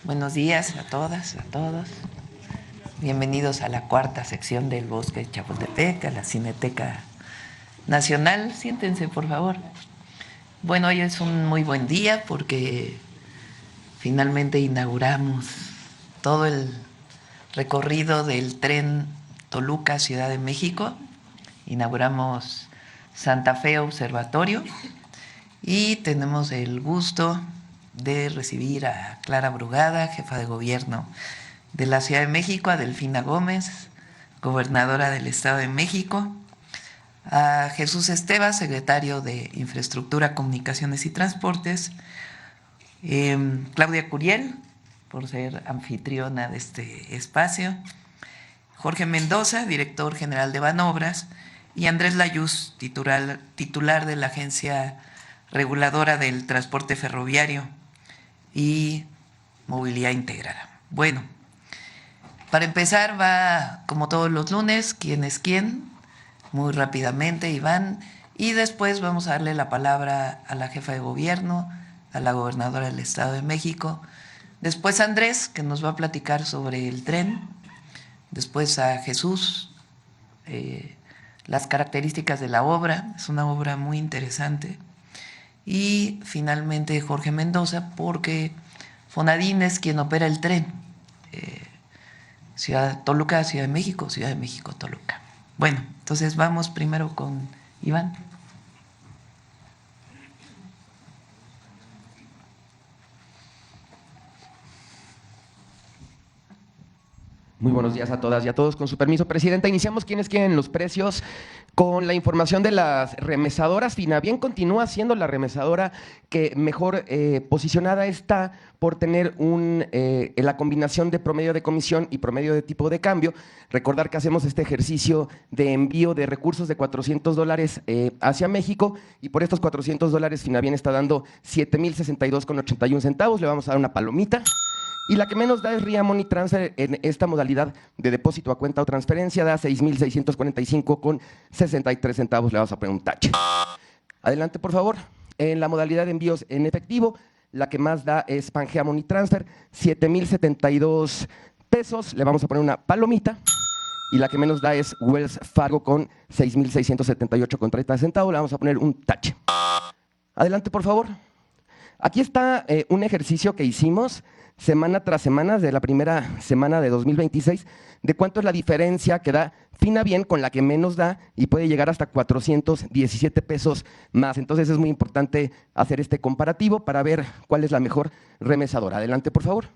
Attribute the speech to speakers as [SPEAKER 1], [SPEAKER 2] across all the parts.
[SPEAKER 1] Buenos días a todas, a todos. Bienvenidos a la cuarta sección del Bosque de Chapultepec, a la Cineteca Nacional. Siéntense, por favor. Bueno, hoy es un muy buen día porque finalmente inauguramos todo el recorrido del tren Toluca-Ciudad de México. Inauguramos Santa Fe Observatorio y tenemos el gusto de recibir a Clara Brugada, jefa de gobierno de la Ciudad de México, a Delfina Gómez, gobernadora del Estado de México, a Jesús Esteva, secretario de Infraestructura, Comunicaciones y Transportes, Claudia Curiel, por ser anfitriona de este espacio, Jorge Mendoza, director general de Banobras, y Andrés Layuz, titular de la Agencia Reguladora del Transporte Ferroviario y Movilidad Integrada. Bueno, para empezar va, como todos los lunes, quién es quién, muy rápidamente, Iván, y después vamos a darle la palabra a la jefa de gobierno, a la gobernadora del Estado de México, después a Andrés, que nos va a platicar sobre el tren, después a Jesús, las características de la obra, es una obra muy interesante, y finalmente Jorge Mendoza, porque Fonadín es quien opera el tren, Toluca, Ciudad de México, Toluca. Bueno, entonces vamos primero con Iván.
[SPEAKER 2] Muy buenos días a todas y a todos. Con su permiso, Presidenta, iniciamos quienes quieren los precios con la información de las remesadoras. Finavien continúa siendo la remesadora que mejor posicionada está por tener la combinación de promedio de comisión y promedio de tipo de cambio. Recordar que hacemos este ejercicio de envío de recursos de $400 hacia México y por estos $400 Finavien está dando 7,062,81 centavos. Le vamos a dar una palomita. Y la que menos da es RIA Money Transfer en esta modalidad de depósito a cuenta o transferencia, da 6,645,63 centavos. Le vamos a poner un tache. Adelante, por favor. En la modalidad de envíos en efectivo, la que más da es Pangea Money Transfer, 7,072 pesos. Le vamos a poner una palomita. Y la que menos da es Wells Fargo con 6,678,30 centavos. Le vamos a poner un tache. Adelante, por favor. Aquí está un ejercicio que hicimos semana tras semana de la primera semana de 2026, de cuánto es la diferencia que da Finavien con la que menos da y puede llegar hasta 417 pesos más. Entonces es muy importante hacer este comparativo para ver cuál es la mejor remesadora. Adelante, por favor.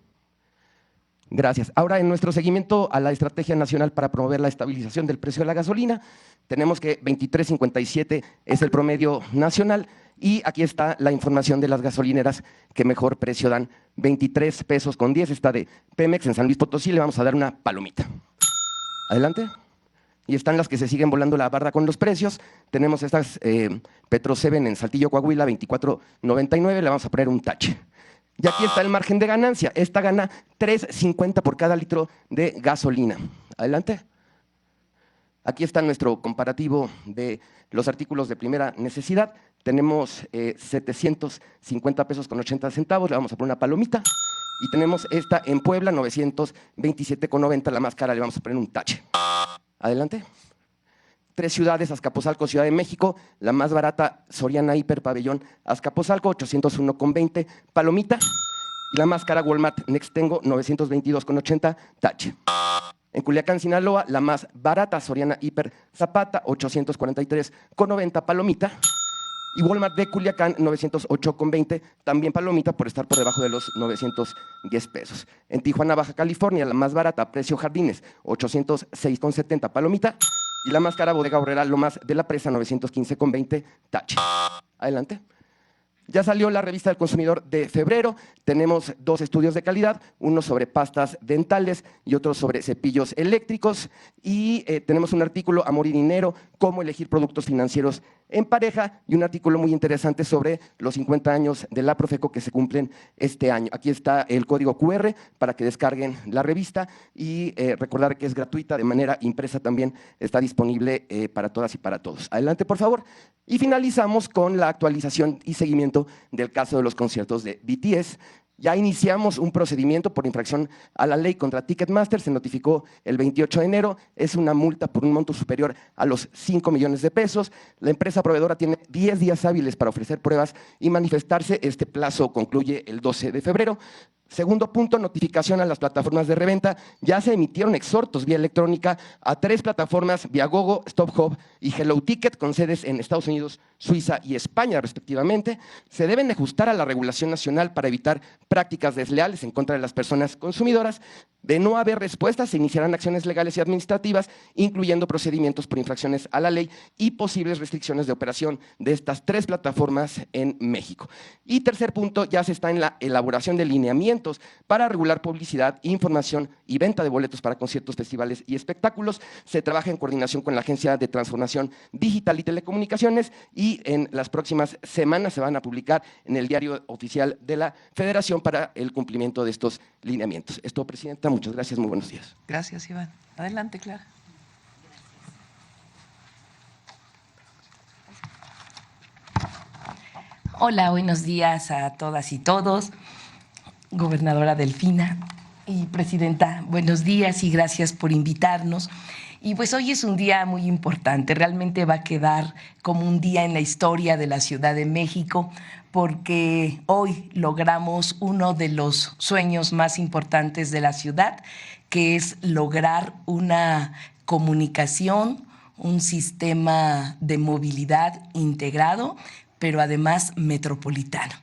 [SPEAKER 2] Gracias. Ahora, en nuestro seguimiento a la Estrategia Nacional para promover la estabilización del precio de la gasolina, tenemos que 23.57 es el promedio nacional y aquí está la información de las gasolineras que mejor precio dan. 23 pesos con 10 está de Pemex en San Luis Potosí, le vamos a dar una palomita. Adelante. Y están las que se siguen volando la barda con los precios. Tenemos estas Petro 7 en Saltillo, Coahuila, 24.99, le vamos a poner un tache. Y aquí está el margen de ganancia. Esta gana 3.50 por cada litro de gasolina. Adelante. Aquí está nuestro comparativo de los artículos de primera necesidad. Tenemos 750 pesos con 80 centavos. Le vamos a poner una palomita. Y tenemos esta en Puebla, 927,90. La más cara le vamos a poner un tache. Adelante. 3 ciudades, Azcapotzalco, Ciudad de México, la más barata, Soriana Hiper Pabellón, Azcapotzalco, 801,20, palomita, y la más cara, Walmart Nextengo, 922,80, tache. En Culiacán, Sinaloa, la más barata, Soriana Hiper Zapata, 843,90, palomita, y Walmart de Culiacán, 908,20, también palomita por estar por debajo de los 910 pesos. En Tijuana, Baja California, la más barata, Precio Jardines, 806,70, palomita, y la más cara, Bodega Aurrera Lomas de la Presa, 915,20, tache. Adelante. Ya salió la revista del consumidor de febrero. Tenemos 2 estudios de calidad, uno sobre pastas dentales y otro sobre cepillos eléctricos. Y tenemos un artículo, Amor y Dinero, cómo elegir productos financieros en pareja, y un artículo muy interesante sobre los 50 años de la Profeco que se cumplen este año. Aquí está el código QR para que descarguen la revista y recordar que es gratuita, de manera impresa también está disponible para todas y para todos. Adelante, por favor. Y finalizamos con la actualización y seguimiento del caso de los conciertos de BTS. Ya iniciamos un procedimiento por infracción a la ley contra Ticketmaster, se notificó el 28 de enero, es una multa por un monto superior a los 5 millones de pesos. La empresa proveedora tiene 10 días hábiles para ofrecer pruebas y manifestarse, este plazo concluye el 12 de febrero. Segundo punto, notificación a las plataformas de reventa. Ya se emitieron exhortos vía electrónica a 3 plataformas, Viagogo, StopHub y Hello Ticket, con sedes en Estados Unidos, Suiza y España, respectivamente. Se deben ajustar a la regulación nacional para evitar prácticas desleales en contra de las personas consumidoras. De no haber respuestas, se iniciarán acciones legales y administrativas, incluyendo procedimientos por infracciones a la ley y posibles restricciones de operación de estas 3 plataformas en México. Y tercer punto, ya se está en la elaboración de lineamientos para regular publicidad, información y venta de boletos para conciertos, festivales y espectáculos. Se trabaja en coordinación con la Agencia de Transformación Digital y Telecomunicaciones y en las próximas semanas se van a publicar en el Diario Oficial de la Federación para el cumplimiento de estos lineamientos. Esto, Presidenta, muchas gracias, muy buenos días.
[SPEAKER 1] Gracias, Iván. Adelante, Clara.
[SPEAKER 3] Hola, buenos días a todas y todos. Gobernadora Delfina y Presidenta, buenos días y gracias por invitarnos. Y pues hoy es un día muy importante, realmente va a quedar como un día en la historia de la Ciudad de México, porque hoy logramos uno de los sueños más importantes de la ciudad, que es lograr una comunicación, un sistema de movilidad integrado, pero además metropolitano.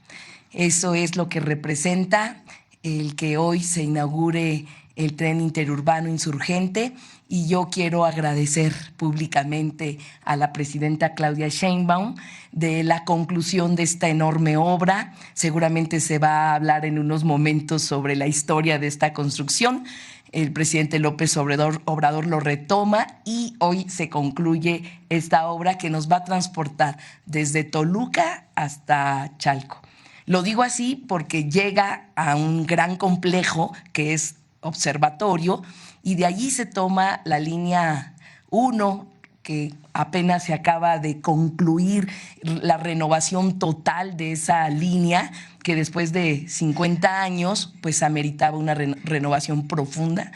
[SPEAKER 3] Eso es lo que representa el que hoy se inaugure el tren interurbano insurgente, y yo quiero agradecer públicamente a la presidenta Claudia Sheinbaum de la conclusión de esta enorme obra. Seguramente se va a hablar en unos momentos sobre la historia de esta construcción. El presidente López Obrador lo retoma y hoy se concluye esta obra que nos va a transportar desde Toluca hasta Chalco. Lo digo así porque llega a un gran complejo que es observatorio, y de allí se toma la línea 1, que apenas se acaba de concluir la renovación total de esa línea, que después de 50 años pues ameritaba una renovación profunda.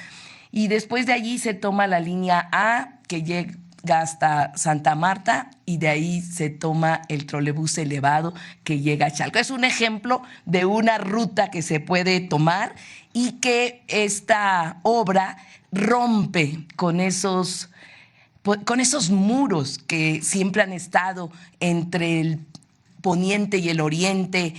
[SPEAKER 3] Y después de allí se toma la línea A, que llega hasta Santa Marta, y de ahí se toma el trolebús elevado que llega a Chalco. Es un ejemplo de una ruta que se puede tomar y que esta obra rompe con esos muros que siempre han estado entre el poniente y el oriente,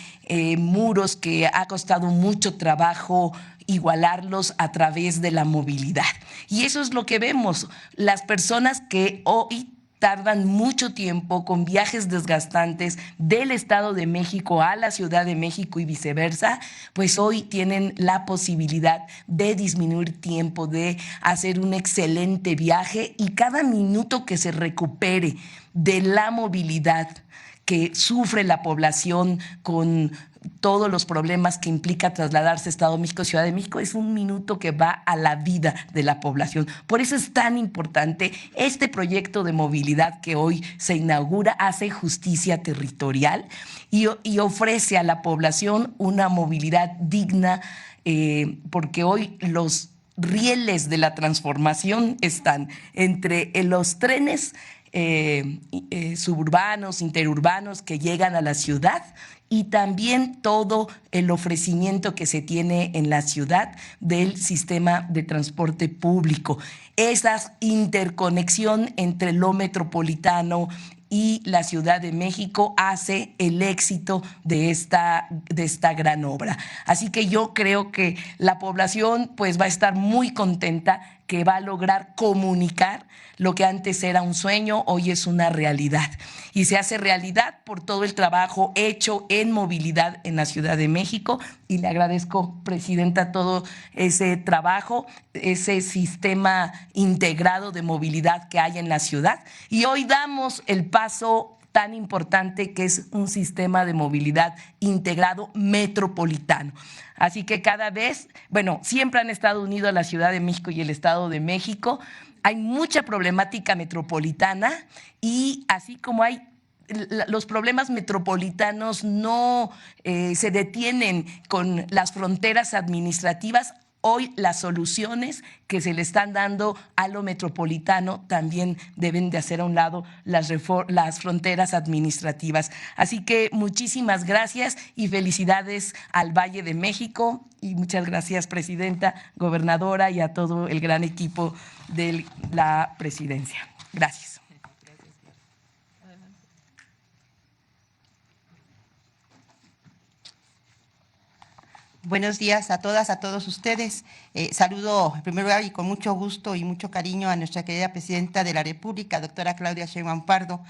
[SPEAKER 3] muros que ha costado mucho trabajo igualarlos a través de la movilidad. Y eso es lo que vemos, las personas que hoy tardan mucho tiempo con viajes desgastantes del Estado de México a la Ciudad de México y viceversa, pues hoy tienen la posibilidad de disminuir tiempo, de hacer un excelente viaje, y cada minuto que se recupere de la movilidad que sufre la población con todos los problemas que implica trasladarse a Estado de México, Ciudad de México, es un minuto que va a la vida de la población. Por eso es tan importante este proyecto de movilidad que hoy se inaugura. Hace justicia territorial y ofrece a la población una movilidad digna, porque hoy los rieles de la transformación están entre los trenes suburbanos, interurbanos que llegan a la ciudad, y también todo el ofrecimiento que se tiene en la ciudad del sistema de transporte público. Esa interconexión entre lo metropolitano y la Ciudad de México hace el éxito de esta gran obra. Así que yo creo que la población pues va a estar muy contenta, que va a lograr comunicar lo que antes era un sueño, hoy es una realidad. Y se hace realidad por todo el trabajo hecho en movilidad en la Ciudad de México, y le agradezco, Presidenta, todo ese trabajo, ese sistema integrado de movilidad que hay en la ciudad. Y hoy damos el paso tan importante que es un sistema de movilidad integrado metropolitano. Así que cada vez, siempre han estado unidos la Ciudad de México y el Estado de México. Hay mucha problemática metropolitana, y así como hay los problemas metropolitanos no se detienen con las fronteras administrativas. Hoy las soluciones que se le están dando a lo metropolitano también deben de hacer a un lado las fronteras administrativas. Así que muchísimas gracias y felicidades al Valle de México, y muchas gracias, presidenta, gobernadora, y a todo el gran equipo de la presidencia. Gracias.
[SPEAKER 4] Buenos días a todas, a todos ustedes. Saludo en primer lugar y con mucho gusto y mucho cariño a nuestra querida Presidenta de la República, doctora Claudia Sheinbaum Pardo,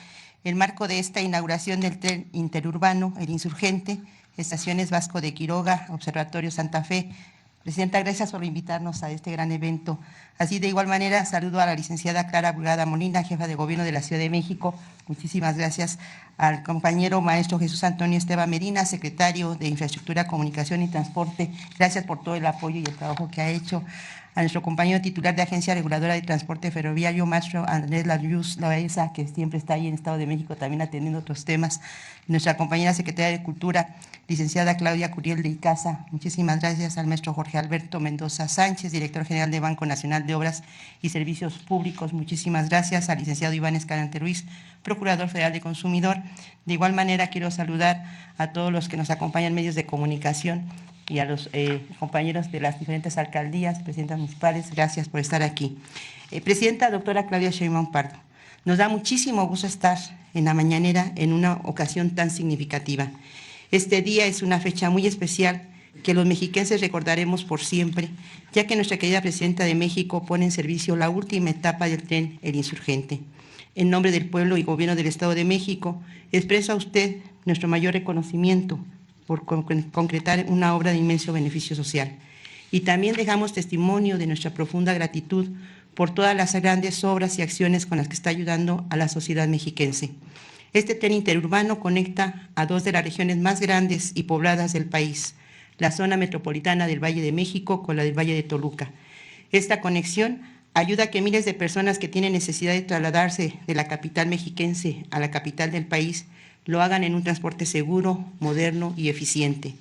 [SPEAKER 4] en el marco de esta inauguración del tren interurbano, el Insurgente, Estaciones Vasco de Quiroga, Observatorio Santa Fe. Presidenta, gracias por invitarnos a este gran evento. Así, de igual manera, saludo a la licenciada Clara Burgada Molina, jefa de Gobierno de la Ciudad de México. Muchísimas gracias al compañero maestro Jesús Antonio Esteban Medina, secretario de Infraestructura, Comunicación y Transporte. Gracias por todo el apoyo y el trabajo que ha hecho. A nuestro compañero titular de Agencia Reguladora de Transporte Ferroviario, maestro Andrés Layuz Loaesa, que siempre está ahí en Estado de México también atendiendo otros temas. Nuestra compañera secretaria de Cultura, licenciada Claudia Curiel de Icaza. Muchísimas gracias al maestro Jorge Alberto Mendoza Sánchez, director general de Banco Nacional de Obras y Servicios Públicos. Muchísimas gracias al licenciado Iván Escalante Ruiz, procurador federal de Consumidor. De igual manera, quiero saludar a todos los que nos acompañan en medios de comunicación y a los compañeros de las diferentes alcaldías, presidentas municipales. Gracias por estar aquí. Presidenta doctora Claudia Sheinbaum Pardo, nos da muchísimo gusto estar en la mañanera en una ocasión tan significativa. Este día es una fecha muy especial que los mexiquenses recordaremos por siempre, ya que nuestra querida Presidenta de México pone en servicio la última etapa del tren El Insurgente. En nombre del pueblo y gobierno del Estado de México, expreso a usted nuestro mayor reconocimiento por concretar una obra de inmenso beneficio social. Y también dejamos testimonio de nuestra profunda gratitud por todas las grandes obras y acciones con las que está ayudando a la sociedad mexiquense. Este tren interurbano conecta a dos de las regiones más grandes y pobladas del país, la zona metropolitana del Valle de México con la del Valle de Toluca. Esta conexión ayuda a que miles de personas que tienen necesidad de trasladarse de la capital mexiquense a la capital del país lo hagan en un transporte seguro, moderno y eficiente.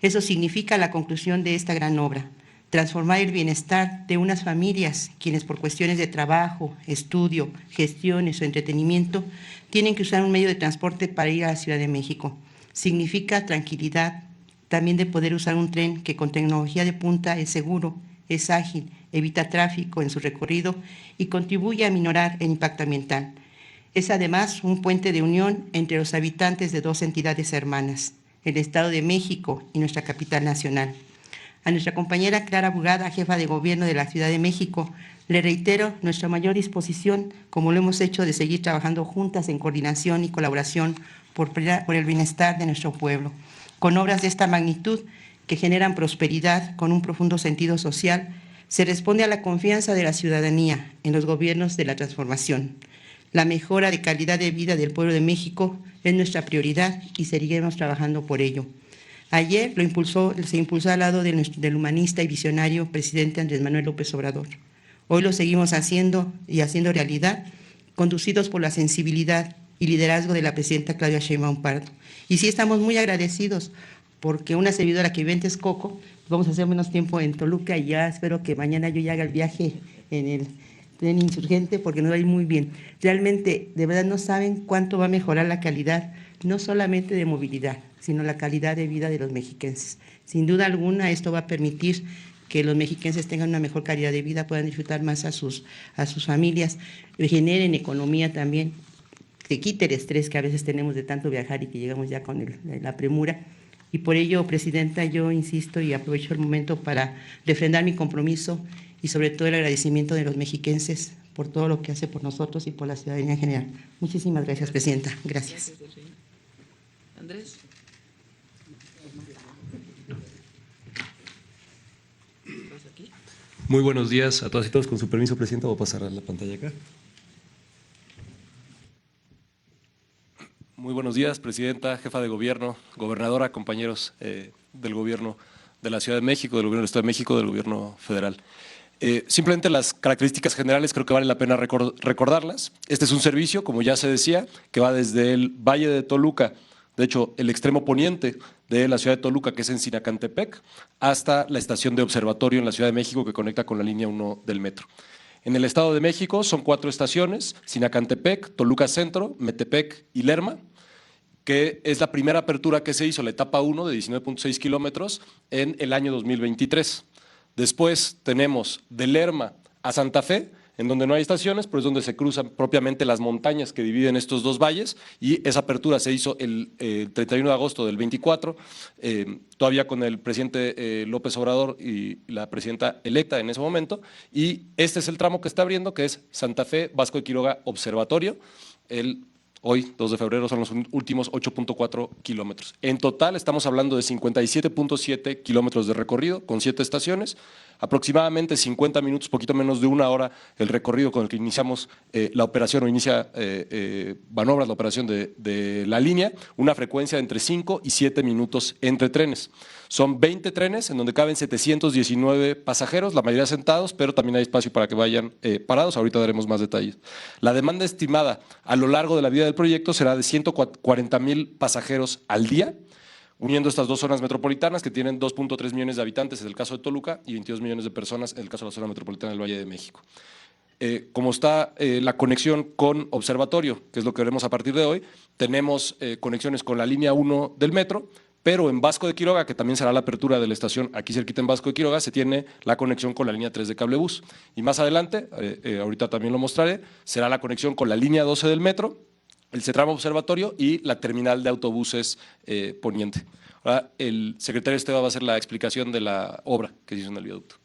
[SPEAKER 4] Eso significa la conclusión de esta gran obra, transformar el bienestar de unas familias quienes por cuestiones de trabajo, estudio, gestiones o entretenimiento tienen que usar un medio de transporte para ir a la Ciudad de México. Significa tranquilidad, también de poder usar un tren que con tecnología de punta es seguro, es ágil, evita tráfico en su recorrido y contribuye a minorar el impacto ambiental. Es además un puente de unión entre los habitantes de dos entidades hermanas, el Estado de México y nuestra capital nacional. A nuestra compañera Clara Burgada, jefa de Gobierno de la Ciudad de México, le reitero nuestra mayor disposición, como lo hemos hecho, de seguir trabajando juntas en coordinación y colaboración por el bienestar de nuestro pueblo, con obras de esta magnitud que generan prosperidad con un profundo sentido social. Se responde a la confianza de la ciudadanía en los gobiernos de la transformación. La mejora de calidad de vida del pueblo de México es nuestra prioridad y seguiremos trabajando por ello. Ayer se impulsó al lado del humanista y visionario presidente Andrés Manuel López Obrador. Hoy lo seguimos haciendo y haciendo realidad, conducidos por la sensibilidad y liderazgo de la presidenta Claudia Sheinbaum Pardo. Y sí estamos muy agradecidos porque una servidora que vive en Texcoco, vamos a hacer menos tiempo en Toluca y ya espero que mañana yo ya haga el viaje en el tren Insurgente porque nos va a ir muy bien. Realmente, de verdad no saben cuánto va a mejorar la calidad, no solamente de movilidad, sino la calidad de vida de los mexiquenses. Sin duda alguna, esto va a permitir que los mexiquenses tengan una mejor calidad de vida, puedan disfrutar más a sus familias, generen economía también, que quite el estrés que a veces tenemos de tanto viajar y que llegamos ya con la premura. Y por ello, Presidenta, yo insisto y aprovecho el momento para refrendar mi compromiso y sobre todo el agradecimiento de los mexiquenses por todo lo que hace por nosotros y por la ciudadanía en general. Muchísimas gracias, Presidenta. Gracias.
[SPEAKER 1] Andrés.
[SPEAKER 5] Muy buenos días a todas y todos. Con su permiso, Presidenta, voy a pasar a la pantalla acá. Muy buenos días, Presidenta, jefa de Gobierno, gobernadora, compañeros del Gobierno de la Ciudad de México, del Gobierno del Estado de México, del Gobierno federal. Simplemente las características generales creo que vale la pena recordarlas. Este es un servicio, como ya se decía, que va desde el Valle de Toluca, de hecho, el extremo poniente de la ciudad de Toluca, que es en Sinacantepec, hasta la estación de observatorio en la Ciudad de México, que conecta con la línea 1 del metro. En el Estado de México son 4 estaciones: Sinacantepec, Toluca Centro, Metepec y Lerma, que es la primera apertura que se hizo, la etapa 1 de 19.6 kilómetros en el año 2023. Después tenemos de Lerma a Santa Fe, en donde no hay estaciones, pero es donde se cruzan propiamente las montañas que dividen estos dos valles, y esa apertura se hizo el 31 de agosto del 24, todavía con el presidente López Obrador y la presidenta electa en ese momento, y este es el tramo que está abriendo, que es Santa Fe, Vasco de Quiroga, Observatorio. Hoy, 2 de febrero, son los últimos 8.4 kilómetros. En total estamos hablando de 57.7 kilómetros de recorrido con 7 estaciones, aproximadamente 50 minutos, poquito menos de una hora el recorrido con el que iniciamos la operación, o inicia Banobras la operación de la línea, una frecuencia de entre 5 y 7 minutos entre trenes. Son 20 trenes en donde caben 719 pasajeros, la mayoría sentados, pero también hay espacio para que vayan parados. Ahorita daremos más detalles. La demanda estimada a lo largo de la vida del proyecto será de 140,000 pasajeros al día, uniendo estas dos zonas metropolitanas que tienen 2.3 millones de habitantes en el caso de Toluca y 22 millones de personas en el caso de la zona metropolitana del Valle de México. Como está la conexión con Observatorio, que es lo que veremos a partir de hoy, tenemos conexiones con la línea 1 del metro, pero en Vasco de Quiroga, que también será la apertura de la estación aquí cerquita en Vasco de Quiroga, se tiene la conexión con la línea 3 de Cablebús. Y más adelante, ahorita también lo mostraré, será la conexión con la línea 12 del metro, el tramo Observatorio y la terminal de autobuses poniente. Ahora, el secretario Esteban va a hacer la explicación de la obra que se hizo en el viaducto.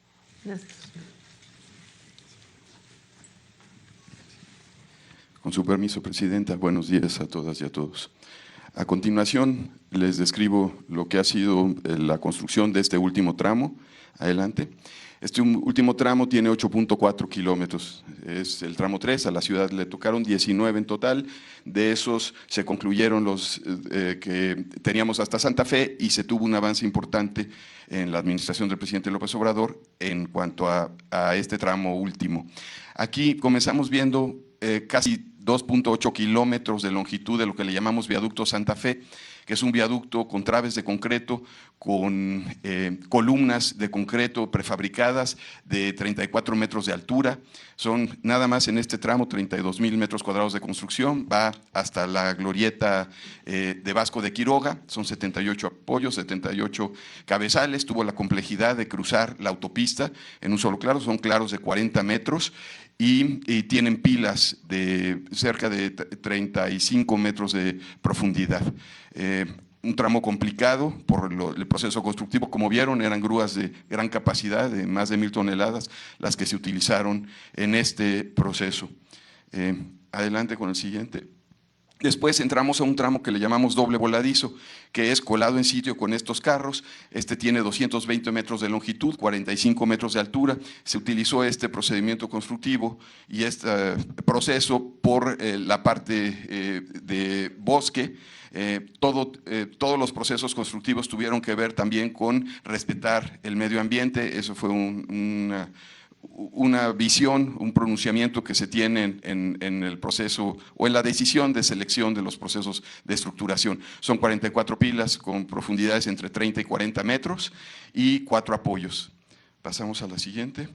[SPEAKER 6] Con su permiso, Presidenta, buenos días a todas y a todos. A continuación, les describo lo que ha sido la construcción de este último tramo. Adelante. Este último tramo tiene 8.4 kilómetros, es el tramo 3, a la ciudad le tocaron 19 en total, de esos se concluyeron los que teníamos hasta Santa Fe y se tuvo un avance importante en la administración del presidente López Obrador en cuanto a este tramo último. Aquí comenzamos viendo casi 2.8 kilómetros de longitud de lo que le llamamos viaducto Santa Fe, que es un viaducto con traves de concreto, con columnas de concreto prefabricadas de 34 metros de altura. Son nada más en este tramo 32,000 metros cuadrados de construcción, va hasta la glorieta de Vasco de Quiroga, son 78 apoyos, 78 cabezales, tuvo la complejidad de cruzar la autopista en un solo claro, son claros de 40 metros, y tienen pilas de cerca de 35 metros de profundidad. Un tramo complicado por el proceso constructivo. Como vieron, eran grúas de gran capacidad, de más de 1,000 toneladas, las que se utilizaron en este proceso. Adelante con el siguiente. Después entramos a un tramo que le llamamos doble voladizo, que es colado en sitio con estos carros. Este tiene 220 metros de longitud, 45 metros de altura. Se utilizó este procedimiento constructivo y este proceso por la parte de bosque. Todos los procesos constructivos tuvieron que ver también con respetar el medio ambiente. Eso fue una visión, un pronunciamiento que se tiene en el proceso o en la decisión de selección de los procesos de estructuración. Son 44 pilas con profundidades entre 30 y 40 metros y 4 apoyos. Pasamos a la siguiente.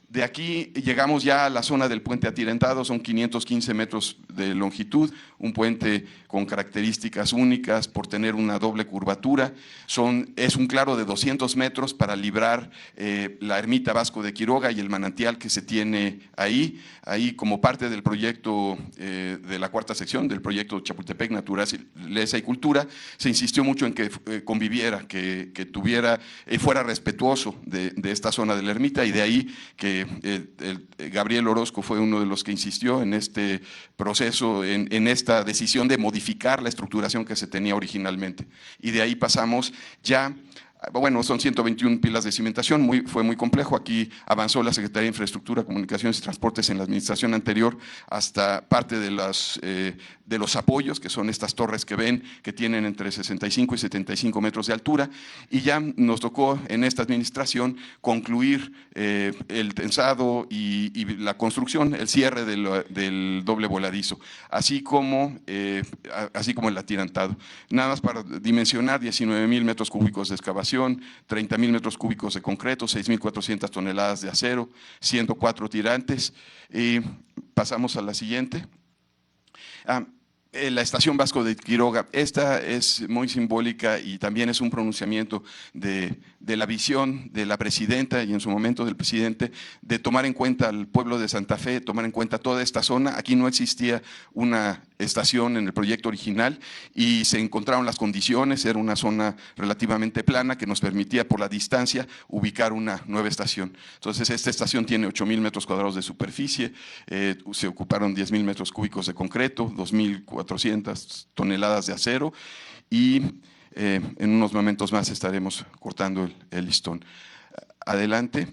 [SPEAKER 6] De aquí llegamos ya a la zona del puente atirantado, son 515 metros de longitud, un puente con características únicas por tener una doble curvatura. Es un claro de 200 metros para librar la ermita Vasco de Quiroga y el manantial que se tiene ahí. Ahí, como parte del proyecto de la cuarta sección, del proyecto Chapultepec Naturaleza y Cultura, se insistió mucho en que conviviera, que fuera respetuoso de esta zona de la ermita, y de ahí que Gabriel Orozco fue uno de los que insistió en este proceso, en esta decisión de modificar la estructuración que se tenía originalmente. Y de ahí pasamos ya Bueno, son 121 pilas de cimentación, fue muy complejo. Aquí avanzó la Secretaría de Infraestructura, Comunicaciones y Transportes en la administración anterior hasta parte de los apoyos, que son estas torres que ven, que tienen entre 65 y 75 metros de altura, y ya nos tocó en esta administración concluir el tensado y la construcción, el cierre del doble voladizo, así como el atirantado. Nada más para dimensionar: 19,000 metros cúbicos de excavación, 30,000 metros cúbicos de concreto, 6,400 toneladas de acero, 104 tirantes. Y pasamos a la siguiente. La estación Vasco de Quiroga, esta es muy simbólica y también es un pronunciamiento de la visión de la presidenta y en su momento del presidente de tomar en cuenta al pueblo de Santa Fe, tomar en cuenta toda esta zona. Aquí no existía una estación en el proyecto original y se encontraron las condiciones, era una zona relativamente plana que nos permitía por la distancia ubicar una nueva estación. Entonces esta estación tiene 8,000 metros cuadrados de superficie, se ocuparon 10,000 metros cúbicos de concreto, 2,400 toneladas de acero y en unos momentos más estaremos cortando el listón. Adelante.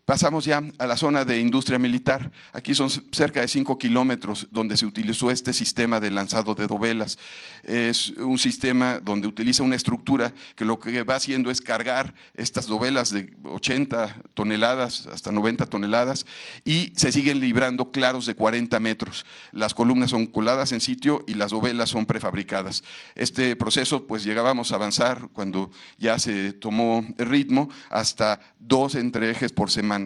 [SPEAKER 6] Pasamos ya a la zona de industria militar. Aquí son cerca de 5 kilómetros donde se utilizó este sistema de lanzado de dovelas. Es un sistema donde utiliza una estructura que lo que va haciendo es cargar estas dovelas de 80 toneladas hasta 90 toneladas y se siguen librando claros de 40 metros. Las columnas son coladas en sitio y las dovelas son prefabricadas. Este proceso, pues llegábamos a avanzar cuando ya se tomó el ritmo hasta 2 entreejes por semana.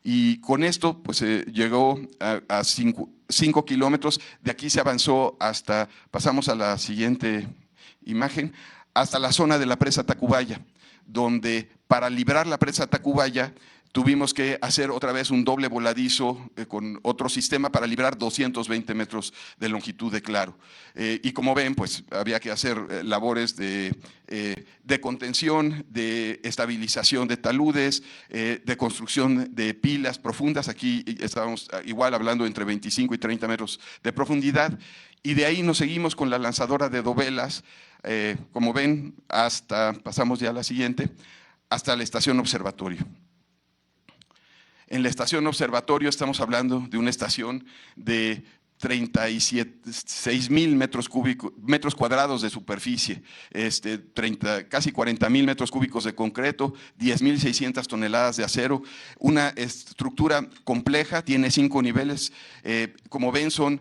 [SPEAKER 6] Y con esto pues llegó a 5 kilómetros, de aquí se avanzó hasta, pasamos a la siguiente imagen, hasta la zona de la presa Tacubaya, donde para librar la presa Tacubaya tuvimos que hacer otra vez un doble voladizo con otro sistema para librar 220 metros de longitud de claro. Y como ven, pues había que hacer labores de contención, de estabilización de taludes, de construcción de pilas profundas. Aquí estábamos igual hablando entre 25 y 30 metros de profundidad. Y de ahí nos seguimos con la lanzadora de dovelas, como ven, pasamos ya a la siguiente, hasta la estación observatorio. En la estación observatorio estamos hablando de una estación de 36,000 metros cuadrados de superficie, casi 40,000 metros cúbicos de concreto, 10,600 toneladas de acero, una estructura compleja, tiene 5 niveles, como ven son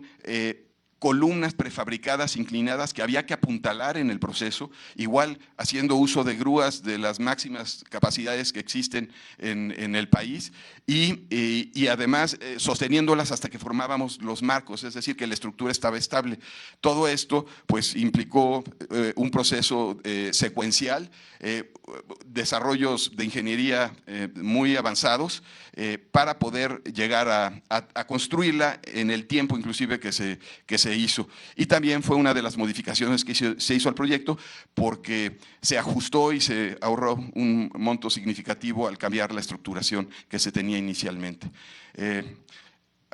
[SPEAKER 6] columnas prefabricadas inclinadas que había que apuntalar en el proceso, igual haciendo uso de grúas de las máximas capacidades que existen en el país y además sosteniéndolas hasta que formábamos los marcos, es decir, que la estructura estaba estable. Todo esto pues implicó un proceso secuencial, desarrollos de ingeniería muy avanzados para poder llegar a construirla en el tiempo inclusive que se hizo. Y también fue una de las modificaciones que se hizo al proyecto porque se ajustó y se ahorró un monto significativo al cambiar la estructuración que se tenía inicialmente.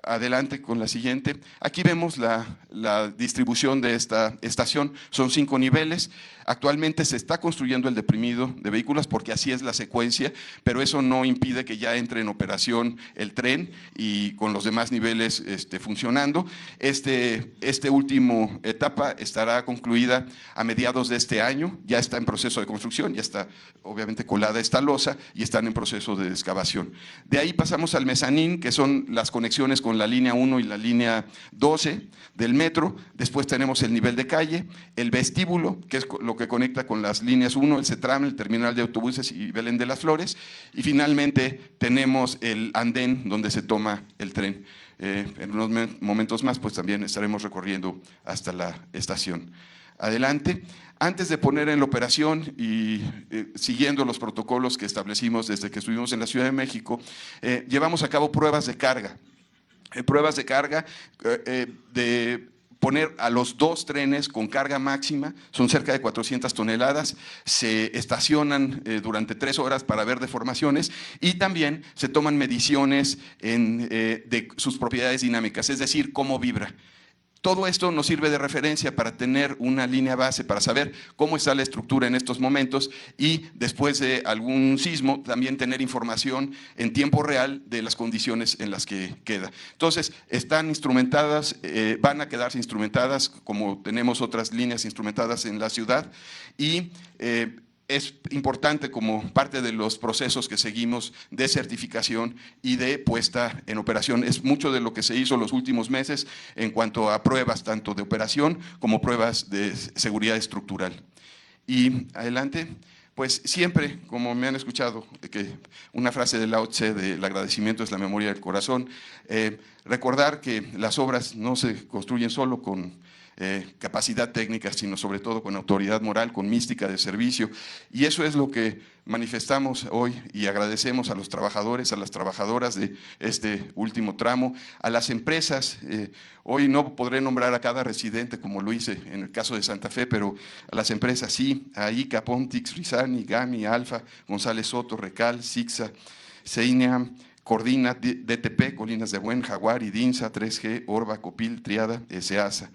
[SPEAKER 6] Adelante con la siguiente. Aquí vemos la distribución de esta estación. Son 5 niveles. Actualmente se está construyendo el deprimido de vehículos porque así es la secuencia, pero eso no impide que ya entre en operación el tren y con los demás niveles funcionando. Este último etapa estará concluida a mediados de este año. Ya está en proceso de construcción, ya está obviamente colada esta losa y están en proceso de excavación. De ahí pasamos al mezanín, que son las conexiones con la línea 1 y la línea 12 del metro. Después tenemos el nivel de calle, el vestíbulo, que es lo que conecta con las líneas 1, el CETRAM, el terminal de autobuses y Belén de las Flores, y finalmente tenemos el andén donde se toma el tren. En unos momentos más pues también estaremos recorriendo hasta la estación. Adelante. Antes de poner en la operación y siguiendo los protocolos que establecimos desde que estuvimos en la Ciudad de México, llevamos a cabo pruebas de carga. Pruebas de carga de poner a los 2 trenes con carga máxima, son cerca de 400 toneladas, se estacionan durante 3 horas para ver deformaciones y también se toman mediciones de sus propiedades dinámicas, es decir, cómo vibra. Todo esto nos sirve de referencia para tener una línea base, para saber cómo está la estructura en estos momentos y después de algún sismo también tener información en tiempo real de las condiciones en las que queda. Entonces, están instrumentadas, van a quedarse instrumentadas como tenemos otras líneas instrumentadas en la ciudad y es importante como parte de los procesos que seguimos de certificación y de puesta en operación. Es mucho de lo que se hizo los últimos meses en cuanto a pruebas tanto de operación como pruebas de seguridad estructural. Y adelante, pues siempre, como me han escuchado, que una frase de Lao Tse del agradecimiento es la memoria del corazón, recordar que las obras no se construyen solo con capacidad técnica, sino sobre todo con autoridad moral, con mística de servicio. Y eso es lo que manifestamos hoy y agradecemos a los trabajadores, a las trabajadoras de este último tramo, a las empresas. Hoy no podré nombrar a cada residente como lo hice en el caso de Santa Fe, pero a las empresas sí, a ICA, Pontix, Rizani, Gami, Alfa, González Soto, Recal, Sixa, Seineam, Coordina, DTP, Colinas de Buen, Jaguar, Idinsa, 3G, Orba, Copil, Triada, SEASA.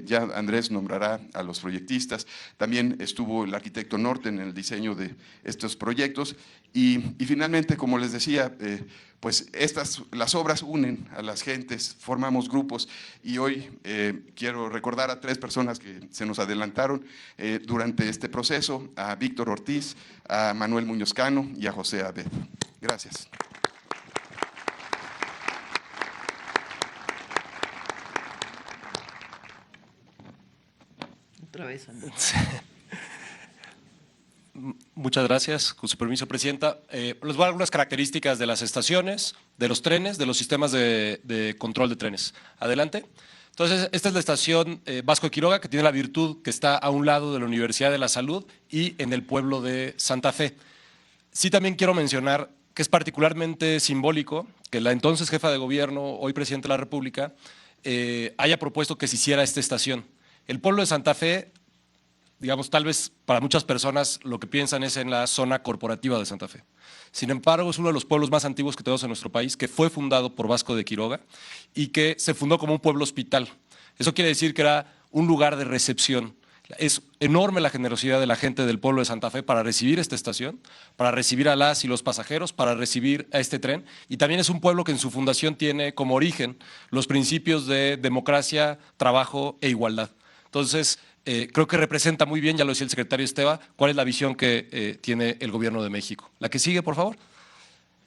[SPEAKER 6] Ya Andrés nombrará a los proyectistas. También estuvo el arquitecto Norte en el diseño de estos proyectos. Y finalmente, como les decía, pues las obras unen a las gentes, formamos grupos. Y hoy quiero recordar a 3 personas que se nos adelantaron durante este proceso: a Víctor Ortiz, a Manuel Muñoz Cano y a José Abed. Gracias.
[SPEAKER 1] Otra vez, Andrés.
[SPEAKER 5] Muchas gracias, con su permiso, Presidenta. Les voy a dar algunas características de las estaciones, de los trenes, de los sistemas de control de trenes. Adelante. Entonces, esta es la estación Vasco de Quiroga, que tiene la virtud que está a un lado de la Universidad de la Salud y en el pueblo de Santa Fe. Sí, también quiero mencionar que es particularmente simbólico que la entonces jefa de gobierno, hoy presidente de la República, haya propuesto que se hiciera esta estación. El pueblo de Santa Fe, digamos, tal vez para muchas personas lo que piensan es en la zona corporativa de Santa Fe. Sin embargo, es uno de los pueblos más antiguos que tenemos en nuestro país, que fue fundado por Vasco de Quiroga y que se fundó como un pueblo hospital. Eso quiere decir que era un lugar de recepción. Es enorme la generosidad de la gente del pueblo de Santa Fe para recibir esta estación, para recibir a las y los pasajeros, para recibir a este tren. Y también es un pueblo que en su fundación tiene como origen los principios de democracia, trabajo e igualdad. Entonces, creo que representa muy bien, ya lo decía el secretario Esteva, cuál es la visión que tiene el Gobierno de México. La que sigue, por favor.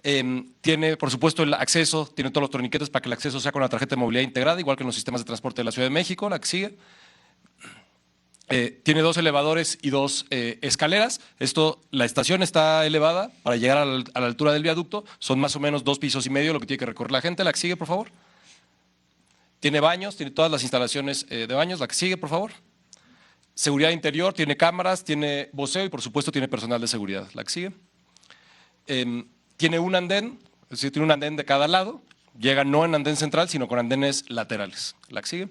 [SPEAKER 5] Tiene, por supuesto, el acceso, tiene todos los torniquetes para que el acceso sea con la tarjeta de movilidad integrada, igual que en los sistemas de transporte de la Ciudad de México. La que sigue. Tiene 2 elevadores y 2 escaleras. La estación está elevada para llegar a la altura del viaducto. Son más o menos 2,5 pisos lo que tiene que recorrer la gente. La que sigue, por favor. Tiene baños, tiene todas las instalaciones de baños. La que sigue, por favor. Seguridad interior, tiene cámaras, tiene voceo y por supuesto tiene personal de seguridad. La que sigue. Tiene un andén, es decir, tiene un andén de cada lado. Llega no en andén central, sino con andenes laterales. La que sigue.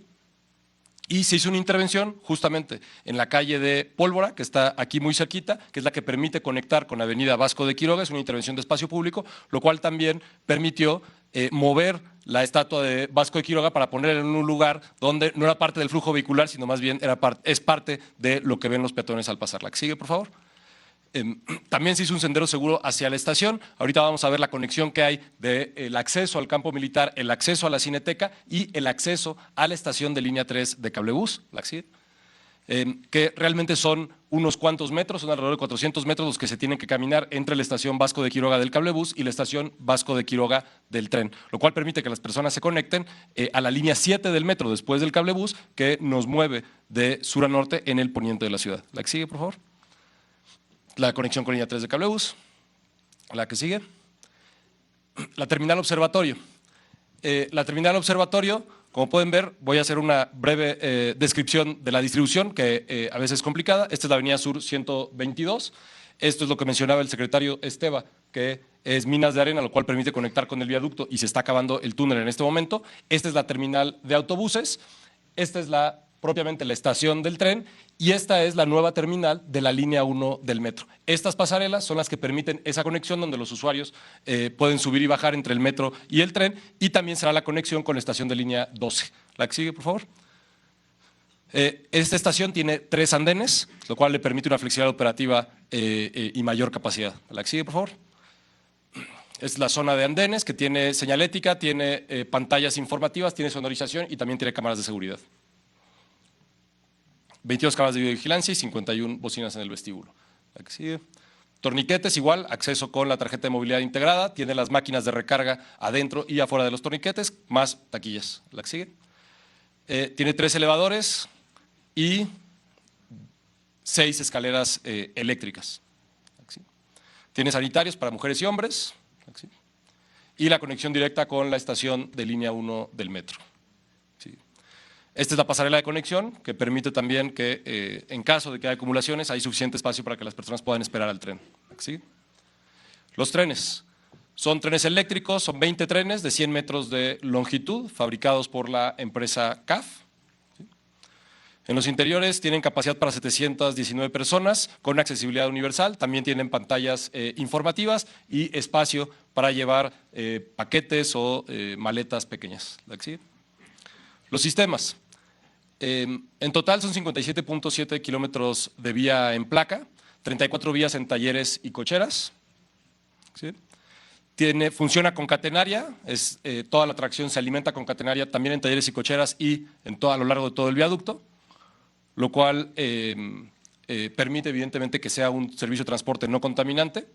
[SPEAKER 5] Y se hizo una intervención justamente en la calle de Pólvora, que está aquí muy cerquita, que es la que permite conectar con la avenida Vasco de Quiroga. Es una intervención de espacio público, lo cual también permitió mover la estatua de Vasco de Quiroga para ponerla en un lugar donde no era parte del flujo vehicular, sino más bien es parte de lo que ven los peatones al pasar. La que sigue, por favor. También se hizo un sendero seguro hacia la estación. Ahorita vamos a ver la conexión que hay del acceso al campo militar, el acceso a la Cineteca y el acceso a la estación de línea 3 de cablebús, la que sigue. Que realmente son unos cuantos metros, son alrededor de 400 metros los que se tienen que caminar entre la estación Vasco de Quiroga del cablebús y la estación Vasco de Quiroga del tren, lo cual permite que las personas se conecten a la línea 7 del metro después del cablebús, que nos mueve de sur a norte en el poniente de la ciudad. La que sigue, por favor. La conexión con línea 3 de cablebús. La que sigue. La terminal observatorio. La terminal observatorio, como pueden ver, voy a hacer una breve descripción de la distribución, que a veces es complicada. Esta es la avenida Sur 122. Esto es lo que mencionaba el secretario Esteva, que es minas de arena, lo cual permite conectar con el viaducto y se está acabando el túnel en este momento. Esta es la terminal de autobuses. Esta es propiamente la estación del tren y esta es la nueva terminal de la línea 1 del metro. Estas pasarelas son las que permiten esa conexión donde los usuarios pueden subir y bajar entre el metro y el tren, y también será la conexión con la estación de línea 12. La que sigue, por favor. Esta estación tiene 3 andenes, lo cual le permite una flexibilidad operativa y mayor capacidad. La que sigue, por favor. Es la zona de andenes que tiene señalética, tiene pantallas informativas, tiene sonorización y también tiene cámaras de seguridad. 22 cámaras de videovigilancia y 51 bocinas en el vestíbulo. La que sigue. Torniquetes, igual, acceso con la tarjeta de movilidad integrada, tiene las máquinas de recarga adentro y afuera de los torniquetes, más taquillas. La que sigue. Tiene 3 elevadores y 6 escaleras eléctricas. Tiene sanitarios para mujeres y hombres y la conexión directa con la estación de línea 1 del metro. Esta es la pasarela de conexión que permite también que en caso de que haya acumulaciones hay suficiente espacio para que las personas puedan esperar al tren. Los trenes son trenes eléctricos, son 20 trenes de 100 metros de longitud fabricados por la empresa CAF. En los interiores tienen capacidad para 719 personas con accesibilidad universal, también tienen pantallas informativas y espacio para llevar paquetes o maletas pequeñas. Los sistemas. En total son 57.7 kilómetros de vía en placa, 34 vías en talleres y cocheras. Funciona con catenaria, toda la tracción se alimenta con catenaria también en talleres y cocheras y a lo largo de todo el viaducto, lo cual permite evidentemente que sea un servicio de transporte no contaminante.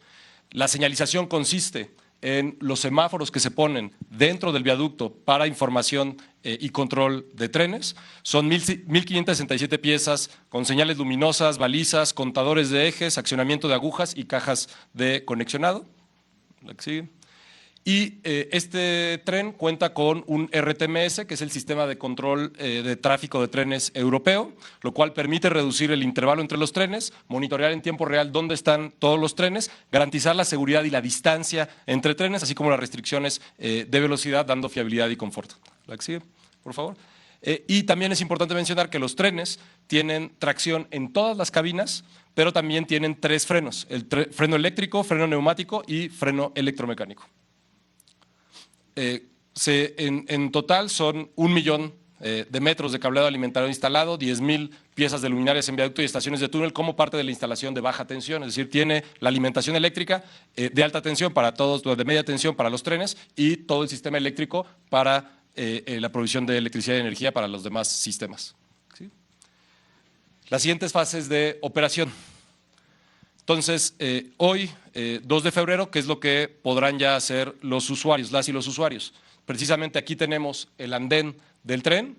[SPEAKER 5] La señalización consiste en los semáforos que se ponen dentro del viaducto para información y control de trenes. Son 1.567 piezas con señales luminosas, balizas, contadores de ejes, accionamiento de agujas y cajas de conexionado. La que sigue. Y este tren cuenta con un RTMS, que es el sistema de control de tráfico de trenes europeo, lo cual permite reducir el intervalo entre los trenes, monitorear en tiempo real dónde están todos los trenes, garantizar la seguridad y la distancia entre trenes, así como las restricciones de velocidad, dando fiabilidad y confort. La que sigue, por favor. Y también es importante mencionar que los trenes tienen tracción en todas las cabinas, pero también tienen 3 frenos, el freno eléctrico, freno neumático y freno electromecánico. En total son 1 millón de metros de cableado alimentario instalado, 10.000 piezas de luminarias en viaducto y estaciones de túnel como parte de la instalación de baja tensión, es decir, tiene la alimentación eléctrica de alta tensión para todos, de media tensión para los trenes y todo el sistema eléctrico para la provisión de electricidad y energía para los demás sistemas. ¿Sí? Las siguientes fases de operación. Entonces, hoy, 2 de febrero, ¿qué es lo que podrán ya hacer los usuarios, las y los usuarios? Precisamente aquí tenemos el andén del tren,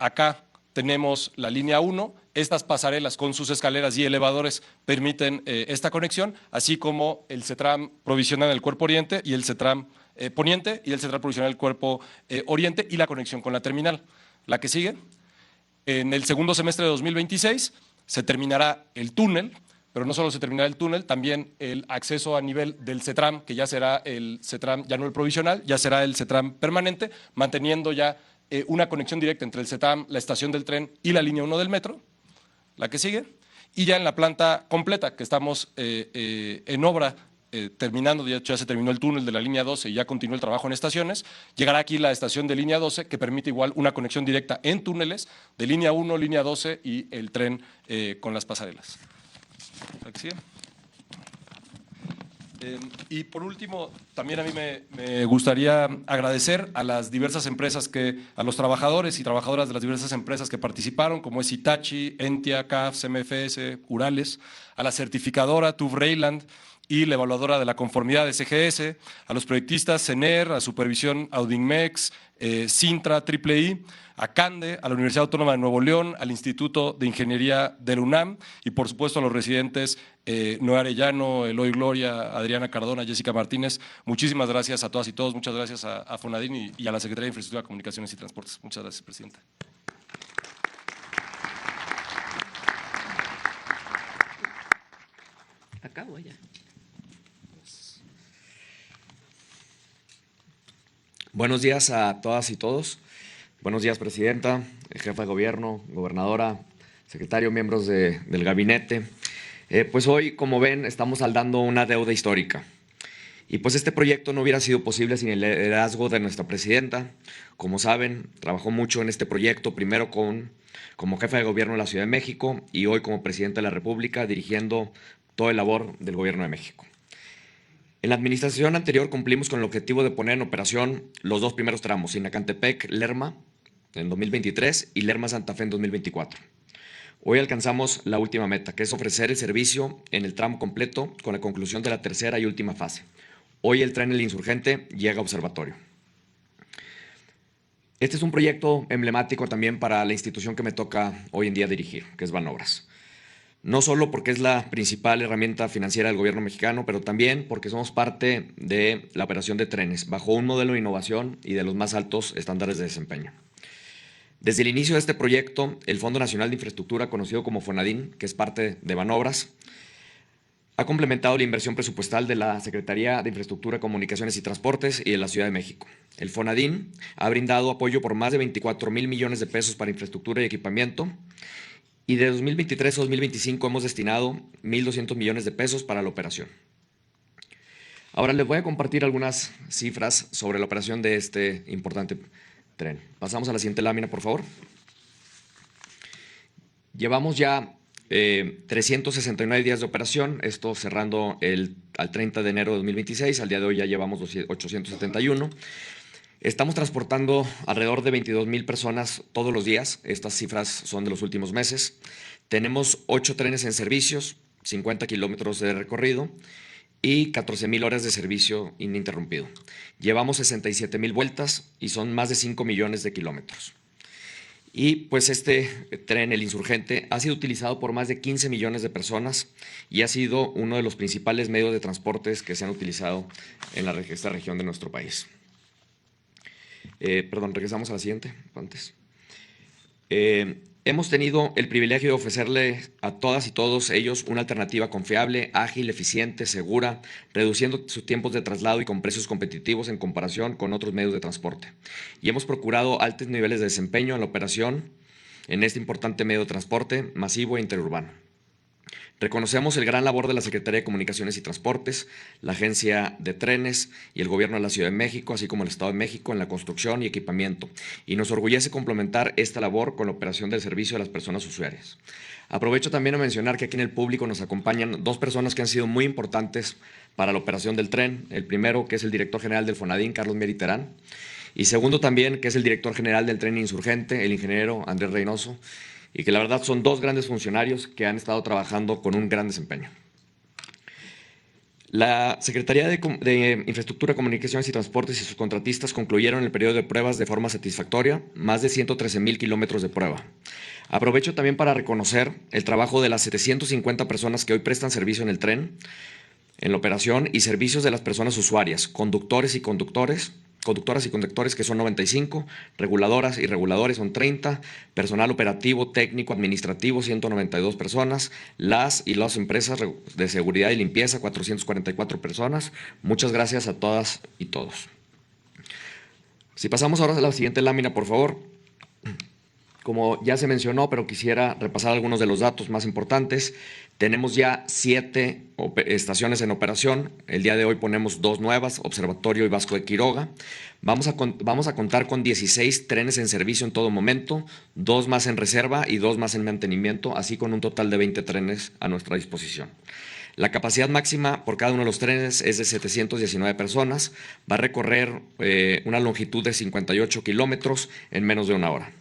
[SPEAKER 5] acá tenemos la línea 1, estas pasarelas con sus escaleras y elevadores permiten esta conexión, así como el CETRAM provisional del cuerpo oriente y el CETRAM poniente y el CETRAM provisional del cuerpo oriente y la conexión con la terminal. La que sigue, en el segundo semestre de 2026 se terminará el túnel. Pero no solo se terminará el túnel, también el acceso a nivel del CETRAM, que ya será el CETRAM, ya no el provisional, ya será el CETRAM permanente, manteniendo ya una conexión directa entre el CETRAM, la estación del tren y la línea 1 del metro, la que sigue, y ya en la planta completa, que estamos en obra, terminando, de hecho ya se terminó el túnel de la línea 12 y ya continuó el trabajo en estaciones, llegará aquí la estación de línea 12, que permite igual una conexión directa en túneles de línea 1, línea 12 y el tren con las pasarelas. Y por último, también a mí me gustaría agradecer a las diversas empresas, a los trabajadores y trabajadoras de las diversas empresas que participaron, como es Hitachi, Entia, CAF, CMFS, Urales, a la certificadora TÜV Rheinland y la evaluadora de la conformidad de SGS, a los proyectistas CENER, a Supervisión Audinmex, Sintra, III, a CANDE, a la Universidad Autónoma de Nuevo León, al Instituto de Ingeniería del UNAM y por supuesto a los residentes Noé Arellano, Eloy Gloria, Adriana Cardona, Jessica Martínez. Muchísimas gracias a todas y todos, muchas gracias a Fonadín y a la Secretaría de Infraestructura, Comunicaciones y Transportes. Muchas gracias, Presidenta.
[SPEAKER 1] Acabo ya.
[SPEAKER 7] Buenos días a todas y todos. Buenos días, Presidenta, Jefa de Gobierno, Gobernadora, Secretario, miembros del gabinete. Pues hoy, como ven, estamos saldando una deuda histórica. Y pues este proyecto no hubiera sido posible sin el liderazgo de nuestra presidenta. Como saben, trabajó mucho en este proyecto, primero como jefa de gobierno de la Ciudad de México y hoy como presidenta de la República, dirigiendo toda la labor del Gobierno de México. En la administración anterior cumplimos con el objetivo de poner en operación los dos primeros tramos, Sinacantepec-Lerma en 2023 y Lerma-Santa Fe en 2024. Hoy alcanzamos la última meta, que es ofrecer el servicio en el tramo completo con la conclusión de la tercera y última fase. Hoy el tren El Insurgente llega a Observatorio. Este es un proyecto emblemático también para la institución que me toca hoy en día dirigir, que es Banobras. No solo porque es la principal herramienta financiera del gobierno mexicano, pero también porque somos parte de la operación de trenes, bajo un modelo de innovación y de los más altos estándares de desempeño. Desde el inicio de este proyecto, el Fondo Nacional de Infraestructura, conocido como FONADIN, que es parte de Banobras, ha complementado la inversión presupuestal de la Secretaría de Infraestructura, Comunicaciones y Transportes y de la Ciudad de México. El FONADIN ha brindado apoyo por más de 24,000 millones de pesos para infraestructura y equipamiento, y de 2023 a 2025 hemos destinado 1,200 millones de pesos para la operación. Ahora les voy a compartir algunas cifras sobre la operación de este importante tren. Pasamos a la siguiente lámina, por favor. Llevamos ya 369 días de operación, esto cerrando al 30 de enero de 2026, al día de hoy ya llevamos 871. Estamos transportando alrededor de 22,000 personas todos los días, estas cifras son de los últimos meses. Tenemos 8 trenes en servicios, 50 kilómetros de recorrido y 14,000 horas de servicio ininterrumpido. Llevamos 67,000 vueltas y son más de 5 millones de kilómetros. Y pues este tren, el Insurgente, ha sido utilizado por más de 15 millones de personas y ha sido uno de los principales medios de transportes que se han utilizado en esta región de nuestro país. Regresamos a la siguiente, antes. Hemos tenido el privilegio de ofrecerle a todas y todos ellos una alternativa confiable, ágil, eficiente, segura, reduciendo sus tiempos de traslado y con precios competitivos en comparación con otros medios de transporte. Y hemos procurado altos niveles de desempeño en la operación en este importante medio de transporte masivo e interurbano. Reconocemos el gran labor de la Secretaría de Comunicaciones y Transportes, la Agencia de Trenes y el Gobierno de la Ciudad de México, así como el Estado de México en la construcción y equipamiento, y nos orgullece complementar esta labor con la operación del servicio de las personas usuarias. Aprovecho también a mencionar que aquí en el público nos acompañan dos personas que han sido muy importantes para la operación del tren. El primero, que es el director general del FONADIN, Carlos Mier y Terán, y segundo también, que es el director general del tren Insurgente, el ingeniero Andrés Reynoso, y que la verdad son dos grandes funcionarios que han estado trabajando con un gran desempeño. La Secretaría de Infraestructura, Comunicaciones y Transportes y sus contratistas concluyeron el periodo de pruebas de forma satisfactoria, más de 113,000 kilómetros de prueba. Aprovecho también para reconocer el trabajo de las 750 personas que hoy prestan servicio en el tren, en la operación, y servicios de las personas usuarias, conductoras y conductores, que son 95, reguladoras y reguladores son 30, personal operativo, técnico, administrativo, 192 personas, las empresas de seguridad y limpieza, 444 personas. Muchas gracias a todas y todos. Si pasamos ahora a la siguiente lámina, por favor. Como ya se mencionó, pero quisiera repasar algunos de los datos más importantes. Tenemos ya 7 estaciones en operación. El día de hoy ponemos 2 nuevas, Observatorio y Vasco de Quiroga. Vamos a contar con 16 trenes en servicio en todo momento, 2 más en reserva y 2 más en mantenimiento, así con un total de 20 trenes a nuestra disposición. La capacidad máxima por cada uno de los trenes es de 719 personas. Va a recorrer una longitud de 58 kilómetros en menos de una hora,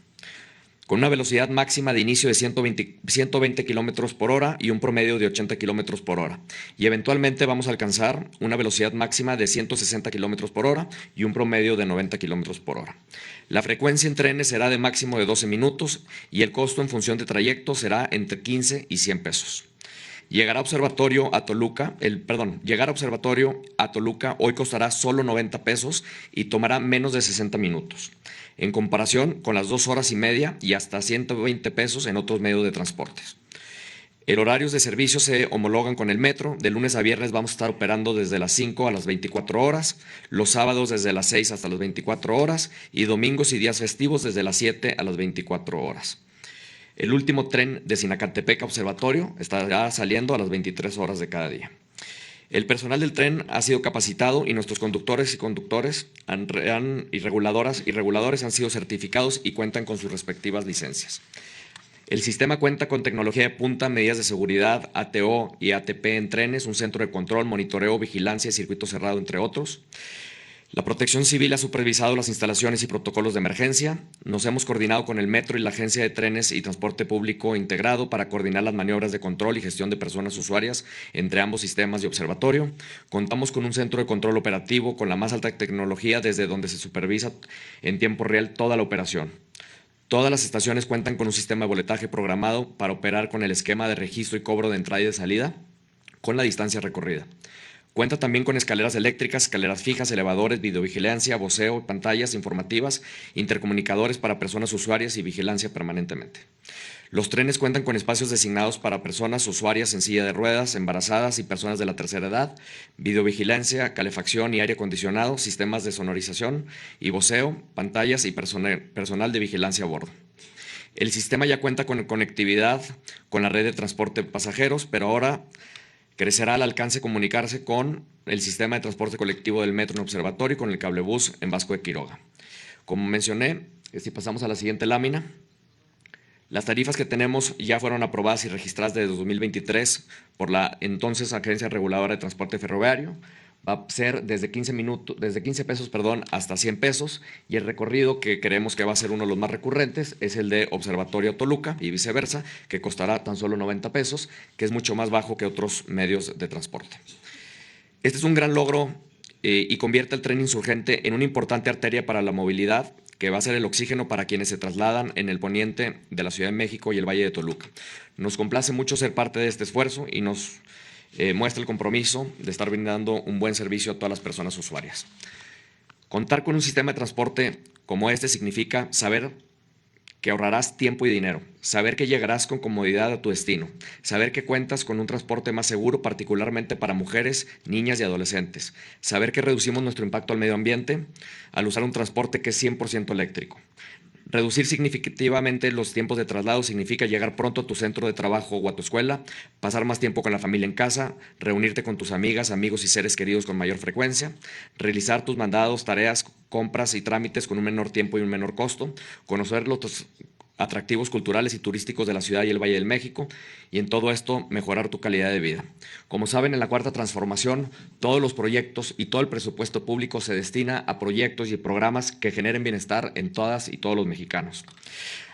[SPEAKER 7] con una velocidad máxima de inicio de 120 kilómetros por hora y un promedio de 80 kilómetros por hora. Y eventualmente vamos a alcanzar una velocidad máxima de 160 kilómetros por hora y un promedio de 90 kilómetros por hora. La frecuencia en trenes será de máximo de 12 minutos y el costo en función de trayecto será entre 15 y 100 pesos. Llegar a Observatorio a Toluca hoy costará solo 90 pesos y tomará menos de 60 minutos, en comparación con las 2 horas y media y hasta 120 pesos en otros medios de transportes. El horarios de servicio se homologan con el metro. De lunes a viernes vamos a estar operando desde las 5 a las 24 horas, los sábados desde las 6 hasta las 24 horas y domingos y días festivos desde las 7 a las 24 horas. El último tren de Sinacantepec a Observatorio estará saliendo a las 23 horas de cada día. El personal del tren ha sido capacitado y nuestros conductores y conductores y reguladores han sido certificados y cuentan con sus respectivas licencias. El sistema cuenta con tecnología de punta, medidas de seguridad, ATO y ATP en trenes, un centro de control, monitoreo, vigilancia y circuito cerrado, entre otros. La Protección Civil ha supervisado las instalaciones y protocolos de emergencia. Nos hemos coordinado con el Metro y la Agencia de Trenes y Transporte Público Integrado para coordinar las maniobras de control y gestión de personas usuarias entre ambos sistemas de observatorio. Contamos con un centro de control operativo con la más alta tecnología desde donde se supervisa en tiempo real toda la operación. Todas las estaciones cuentan con un sistema de boletaje programado para operar con el esquema de registro y cobro de entrada y de salida con la distancia recorrida. Cuenta también con escaleras eléctricas, escaleras fijas, elevadores, videovigilancia, voceo, pantallas informativas, intercomunicadores para personas usuarias y vigilancia permanentemente. Los trenes cuentan con espacios designados para personas usuarias en silla de ruedas, embarazadas y personas de la tercera edad, videovigilancia, calefacción y aire acondicionado, sistemas de sonorización y voceo, pantallas y personal de vigilancia a bordo. El sistema ya cuenta con conectividad con la red de transporte de pasajeros, pero ahora crecerá el alcance de comunicarse con el sistema de transporte colectivo del Metro en Observatorio y con el cablebús en Vasco de Quiroga. Como mencioné, si pasamos a la siguiente lámina, las tarifas que tenemos ya fueron aprobadas y registradas desde 2023 por la entonces Agencia Reguladora de Transporte Ferroviario. Va a ser desde 15 pesos hasta 100 pesos, y el recorrido que creemos que va a ser uno de los más recurrentes es el de Observatorio Toluca y viceversa, que costará tan solo 90 pesos, que es mucho más bajo que otros medios de transporte. Este es un gran logro y convierte el tren insurgente en una importante arteria para la movilidad, que va a ser el oxígeno para quienes se trasladan en el poniente de la Ciudad de México y el Valle de Toluca. Nos complace mucho ser parte de este esfuerzo y nos muestra el compromiso de estar brindando un buen servicio a todas las personas usuarias. Contar con un sistema de transporte como este significa saber que ahorrarás tiempo y dinero, saber que llegarás con comodidad a tu destino, saber que cuentas con un transporte más seguro, particularmente para mujeres, niñas y adolescentes, saber que reducimos nuestro impacto al medio ambiente al usar un transporte que es 100% eléctrico. Reducir significativamente los tiempos de traslado significa llegar pronto a tu centro de trabajo o a tu escuela, pasar más tiempo con la familia en casa, reunirte con tus amigas, amigos y seres queridos con mayor frecuencia, realizar tus mandados, tareas, compras y trámites con un menor tiempo y un menor costo, conocer los atractivos culturales y turísticos de la ciudad y el Valle de México, y en todo esto mejorar tu calidad de vida. Como saben, en la Cuarta Transformación, todos los proyectos y todo el presupuesto público se destina a proyectos y programas que generen bienestar en todas y todos los mexicanos.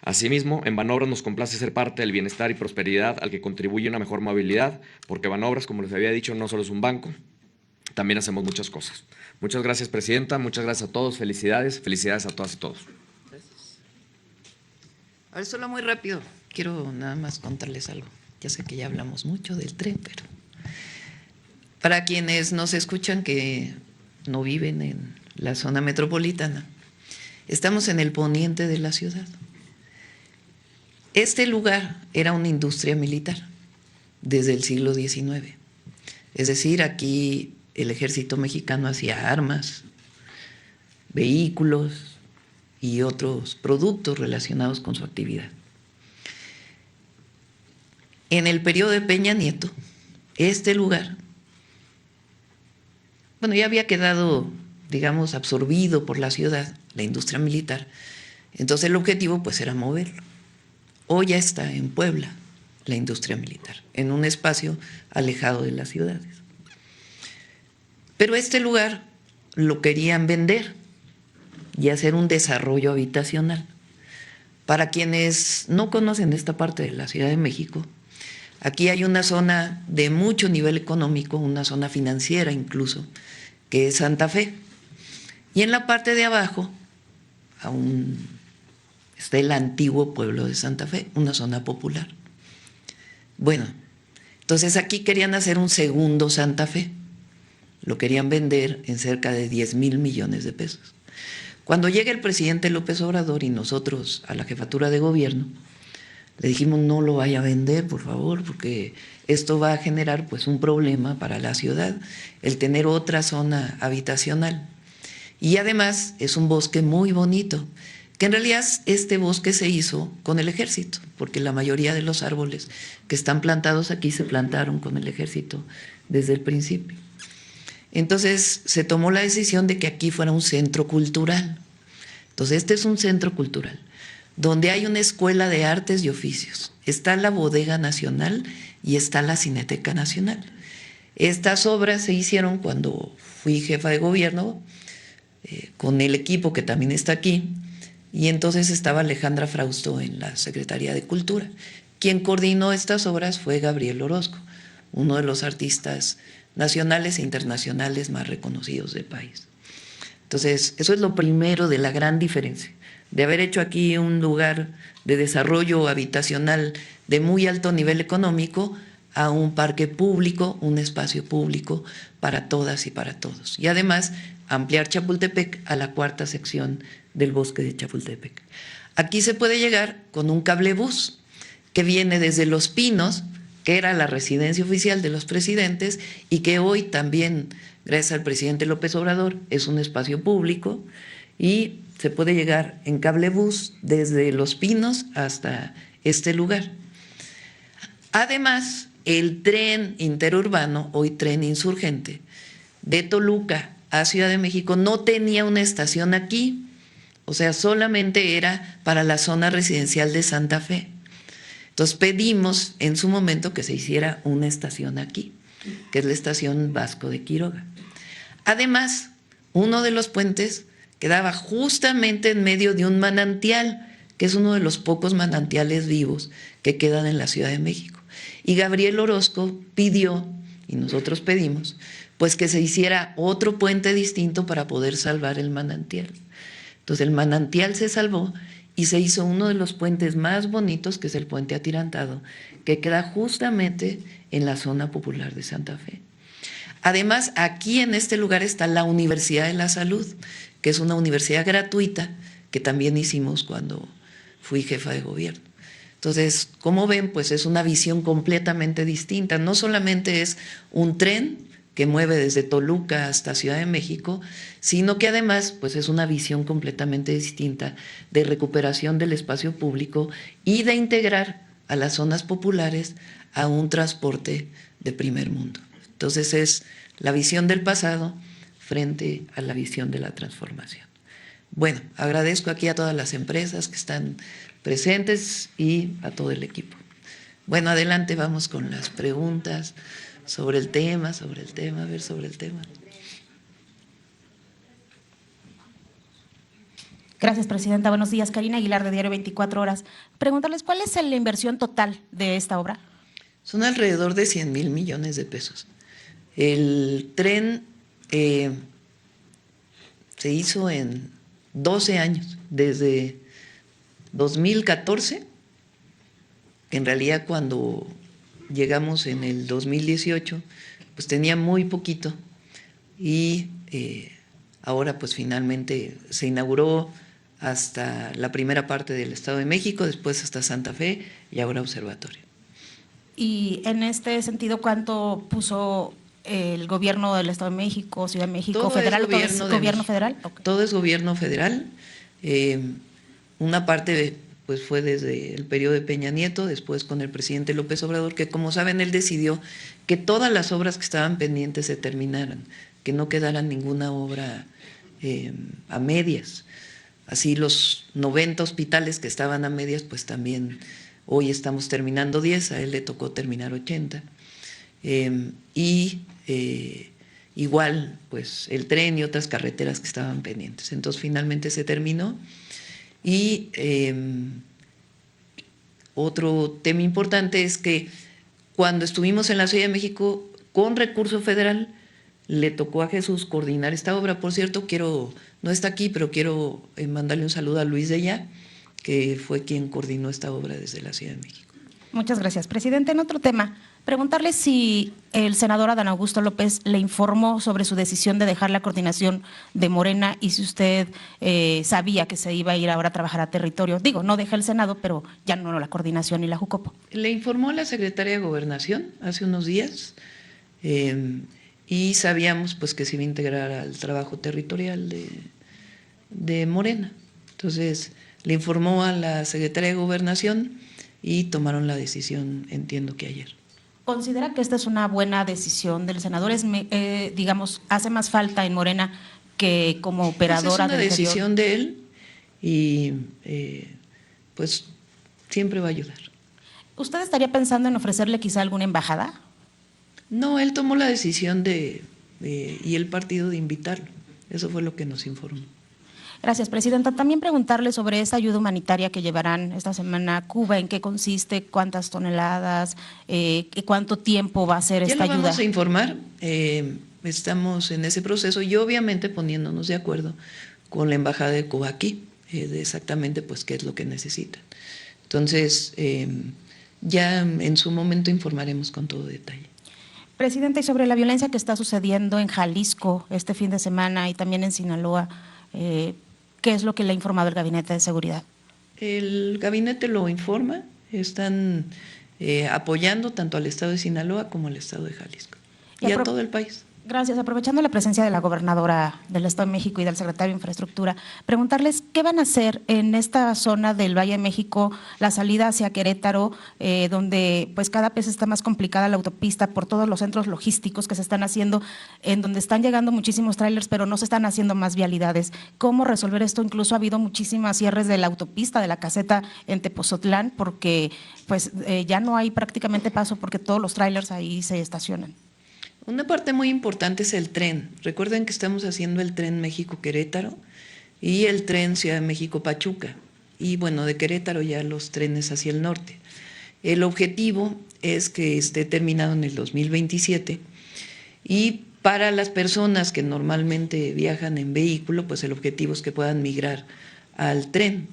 [SPEAKER 7] Asimismo, en Banobras nos complace ser parte del bienestar y prosperidad al que contribuye una mejor movilidad, porque Banobras, como les había dicho, no solo es un banco, también hacemos muchas cosas. Muchas gracias, Presidenta, muchas gracias a todos, felicidades a todas y todos.
[SPEAKER 1] A ver, solo muy rápido, quiero nada más contarles algo. Ya sé que ya hablamos mucho del tren, pero para quienes nos escuchan que no viven en la zona metropolitana, estamos en el poniente de la ciudad. Este lugar era una industria militar desde el siglo XIX. Es decir, aquí el ejército mexicano hacía armas, vehículos y otros productos relacionados con su actividad. En el periodo de Peña Nieto, este lugar, ya había quedado, digamos, absorbido por la ciudad, la industria militar. Entonces el objetivo pues era moverlo. Hoy ya está en Puebla la industria militar, en un espacio alejado de las ciudades. Pero este lugar lo querían vender y hacer un desarrollo habitacional. Para quienes no conocen esta parte de la Ciudad de México, aquí hay una zona de mucho nivel económico, una zona financiera incluso, que es Santa Fe. Y en la parte de abajo aún está el antiguo pueblo de Santa Fe, una zona popular. Bueno, entonces aquí querían hacer un segundo Santa Fe. Lo querían vender en cerca de 10,000 millones de pesos. Cuando llega el presidente López Obrador y nosotros a la jefatura de gobierno, le dijimos no lo vaya a vender, por favor, porque esto va a generar pues un problema para la ciudad, el tener otra zona habitacional. Y además es un bosque muy bonito. que en realidad este bosque se hizo con el ejército, porque la mayoría de los árboles que están plantados aquí se plantaron con el ejército desde el principio. Entonces se tomó la decisión de que aquí fuera un centro cultural. Entonces este es un centro cultural, donde hay una escuela de artes y oficios, está la Bodega Nacional y está la Cineteca Nacional. Estas obras se hicieron cuando fui jefa de gobierno, con el equipo que también está aquí, y entonces estaba Alejandra Frausto en la Secretaría de Cultura. Quien coordinó estas obras fue Gabriel Orozco, uno de los artistas nacionales e internacionales más reconocidos del país. Entonces, eso es lo primero de la gran diferencia, de haber hecho aquí un lugar de desarrollo habitacional de muy alto nivel económico a un parque público, un espacio público para todas y para todos. Y además, ampliar Chapultepec a la 4ª sección del bosque de Chapultepec. Aquí se puede llegar con un cablebús que viene desde Los Pinos, que era la residencia oficial de los presidentes y que hoy también, gracias al presidente López Obrador, es un espacio público, y se puede llegar en cablebús desde Los Pinos hasta este lugar. Además, el tren interurbano, hoy tren insurgente, de Toluca a Ciudad de México no tenía una estación aquí, o sea, solamente era para la zona residencial de Santa Fe. Entonces pedimos en su momento que se hiciera una estación aquí, que es la estación Vasco de Quiroga. Además, uno de los puentes quedaba justamente en medio de un manantial, que es uno de los pocos manantiales vivos que quedan en la Ciudad de México. Y Gabriel Orozco pidió, y nosotros pedimos, pues que se hiciera otro puente distinto para poder salvar el manantial. Entonces el manantial se salvó y se hizo uno de los puentes más bonitos, que es el puente atirantado, que queda justamente en la zona popular de Santa Fe. Además, aquí en este lugar está la Universidad de la Salud, que es una universidad gratuita que también hicimos cuando fui jefa de gobierno. Entonces, como ven, pues es una visión completamente distinta. No solamente es un tren que mueve desde Toluca hasta Ciudad de México, sino que además pues es una visión completamente distinta de recuperación del espacio público y de integrar a las zonas populares a un transporte de primer mundo. Entonces es la visión del pasado frente a la visión de la transformación. Bueno, agradezco aquí a todas las empresas que están presentes y a todo el equipo. Bueno, adelante, vamos con las preguntas sobre el tema, sobre el tema.
[SPEAKER 8] Gracias, presidenta. Buenos días. Karina Aguilar, de Diario 24 Horas. Preguntarles, ¿cuál es la inversión total de esta obra?
[SPEAKER 1] Son alrededor de 100,000 millones de pesos. El tren se hizo en 12 años, desde 2014, en realidad cuando llegamos en el 2018, pues tenía muy poquito, y ahora pues finalmente se inauguró hasta la primera parte del Estado de México, después hasta Santa Fe y ahora Observatorio.
[SPEAKER 8] Y en este sentido, ¿cuánto puso el gobierno del Estado de México, Ciudad de México,
[SPEAKER 1] Todo
[SPEAKER 8] federal?
[SPEAKER 1] es gobierno
[SPEAKER 8] ¿Todo es gobierno federal? Okay.
[SPEAKER 1] Todo es gobierno federal. Una parte pues fue desde el periodo de Peña Nieto, después con el presidente López Obrador, que como saben él decidió que todas las obras que estaban pendientes se terminaran, que no quedara ninguna obra a medias. Así los 90 hospitales que estaban a medias, pues también hoy estamos terminando 10, a él le tocó terminar 80. Igual, pues el tren y otras carreteras que estaban pendientes. Entonces finalmente se terminó. Y otro tema importante es que cuando estuvimos en la Ciudad de México con recurso federal, le tocó a Jesús coordinar esta obra. Por cierto, no está aquí, pero quiero mandarle un saludo a Luis Deyá, que fue quien coordinó esta obra desde la Ciudad de México.
[SPEAKER 8] Muchas gracias, presidente. En otro tema, preguntarle si el senador Adán Augusto López le informó sobre su decisión de dejar la coordinación de Morena y si usted sabía que se iba a ir ahora a trabajar a territorio. Digo, no deja el Senado, pero ya no la coordinación y la Jucopo.
[SPEAKER 1] Le informó a la secretaria de Gobernación hace unos días y sabíamos pues que se iba a integrar al trabajo territorial de Morena. Entonces, le informó a la Secretaría de Gobernación y tomaron la decisión, entiendo que ayer.
[SPEAKER 8] ¿Considera que esta es una buena decisión del senador? Digamos, hace más falta en Morena que como operadora
[SPEAKER 1] Pues es una
[SPEAKER 8] del interior.
[SPEAKER 1] decisión de él y pues siempre va a ayudar.
[SPEAKER 8] ¿Usted estaría pensando en ofrecerle quizá alguna embajada?
[SPEAKER 1] No, él tomó la decisión y el partido de invitarlo. Eso fue lo que nos informó.
[SPEAKER 8] Gracias, presidenta. También preguntarle sobre esta ayuda humanitaria que llevarán esta semana a Cuba, ¿en qué consiste, cuántas toneladas, cuánto tiempo va a ser esta
[SPEAKER 1] Ya lo
[SPEAKER 8] ayuda?
[SPEAKER 1] vamos a informar, estamos en ese proceso y obviamente poniéndonos de acuerdo con la Embajada de Cuba aquí, de exactamente pues qué es lo que necesitan. Entonces, ya en su momento informaremos con todo detalle.
[SPEAKER 8] Presidenta, y sobre la violencia que está sucediendo en Jalisco este fin de semana y también en Sinaloa, ¿qué es lo que le ha informado el Gabinete de Seguridad?
[SPEAKER 1] El gabinete lo informa, están apoyando tanto al Estado de Sinaloa como al Estado de Jalisco y a todo el país.
[SPEAKER 8] Gracias. Aprovechando la presencia de la gobernadora del Estado de México y del secretario de Infraestructura, preguntarles qué van a hacer en esta zona del Valle de México, la salida hacia Querétaro, donde pues cada vez está más complicada la autopista por todos los centros logísticos que se están haciendo, en donde están llegando muchísimos tráilers, pero no se están haciendo más vialidades. ¿Cómo resolver esto? Incluso ha habido muchísimas cierres de la autopista, de la caseta en Tepozotlán, porque pues ya no hay prácticamente paso porque todos los tráilers ahí se estacionan.
[SPEAKER 1] Una parte muy importante es el tren. Recuerden que estamos haciendo el tren México-Querétaro y el tren Ciudad de México-Pachuca. Y bueno, de Querétaro ya los trenes hacia el norte. El objetivo es que esté terminado en el 2027 y para las personas que normalmente viajan en vehículo, pues el objetivo es que puedan migrar al tren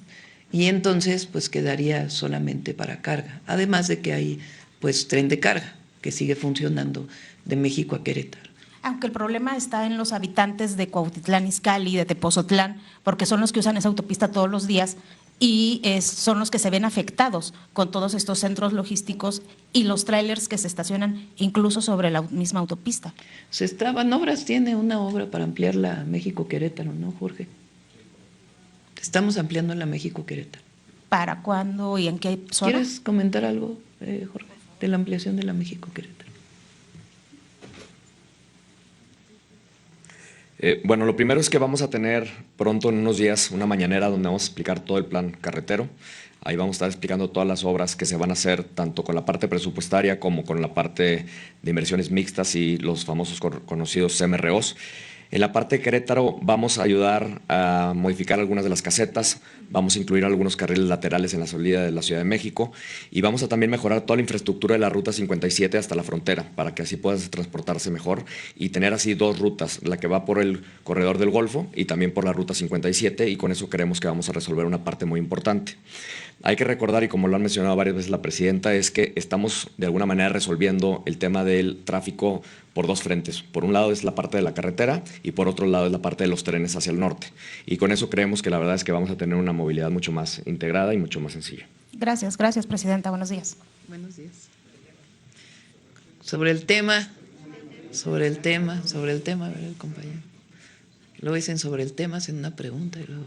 [SPEAKER 1] y entonces pues quedaría solamente para carga. Además de que hay pues tren de carga que sigue funcionando de México a Querétaro.
[SPEAKER 8] Aunque el problema está en los habitantes de Cuautitlán Izcalli, de Tepozotlán, porque son los que usan esa autopista todos los días y son los que se ven afectados con todos estos centros logísticos y los tráilers que se estacionan incluso sobre la misma autopista.
[SPEAKER 1] Se estaban obras, tiene una obra para ampliar la México-Querétaro, ¿no, Jorge? Estamos ampliando la México-Querétaro.
[SPEAKER 8] ¿Para cuándo y en qué zona?
[SPEAKER 1] ¿Quieres comentar algo, Jorge, de la ampliación de la México-Querétaro?
[SPEAKER 7] Bueno, lo primero es que vamos a tener pronto en unos días una mañanera donde vamos a explicar todo el plan carretero. Ahí vamos a estar explicando todas las obras que se van a hacer, tanto con la parte presupuestaria como con la parte de inversiones mixtas y los famosos conocidos CMROs. En la parte de Querétaro vamos a ayudar a modificar algunas de las casetas, vamos a incluir algunos carriles laterales en la salida de la Ciudad de México y vamos a también mejorar toda la infraestructura de la Ruta 57 hasta la frontera para que así puedan transportarse mejor y tener así dos rutas, la que va por el corredor del Golfo y también por la Ruta 57 y con eso creemos que vamos a resolver una parte muy importante. Hay que recordar, y como lo han mencionado varias veces la presidenta, es que estamos de alguna manera resolviendo el tema del tráfico por dos frentes. Por un lado es la parte de la carretera y por otro lado es la parte de los trenes hacia el norte. Y con eso creemos que la verdad es que vamos a tener una movilidad mucho más integrada y mucho más sencilla.
[SPEAKER 8] Gracias, presidenta. Buenos días.
[SPEAKER 1] Buenos días. Sobre el tema, a ver, el compañero. Luego dicen sobre el tema, hacen una pregunta y luego…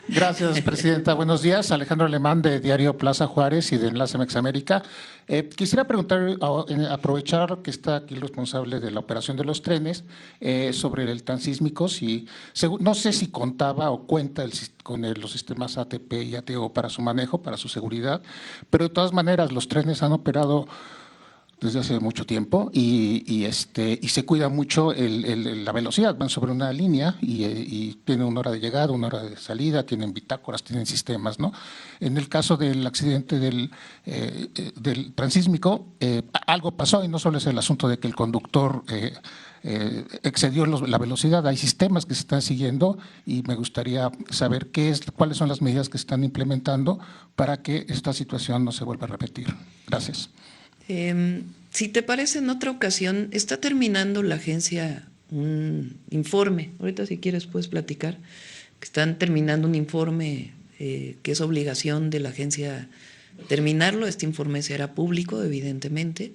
[SPEAKER 9] Gracias, presidenta. Buenos días. Alejandro Alemán, de Diario Plaza Juárez y de Enlace Mexamérica. Quisiera preguntar, aprovechar que está aquí el responsable de la operación de los trenes, sobre el transísmico, no sé si contaba o cuenta con los sistemas ATP y ATO para su manejo, para su seguridad, pero de todas maneras los trenes han operado desde hace mucho tiempo y se cuida mucho la velocidad. Van sobre una línea y tienen una hora de llegada, una hora de salida, tienen bitácoras, tienen sistemas, ¿no? En el caso del accidente del transísmico, algo pasó y no solo es el asunto de que el conductor excedió la velocidad. Hay sistemas que se están siguiendo y me gustaría saber cuáles son las medidas que se están implementando para que esta situación no se vuelva a repetir. Gracias.
[SPEAKER 1] Si te parece, en otra ocasión, está terminando la agencia un informe, ahorita si quieres puedes platicar, que están terminando un informe que es obligación de la agencia terminarlo. Este informe será público, evidentemente,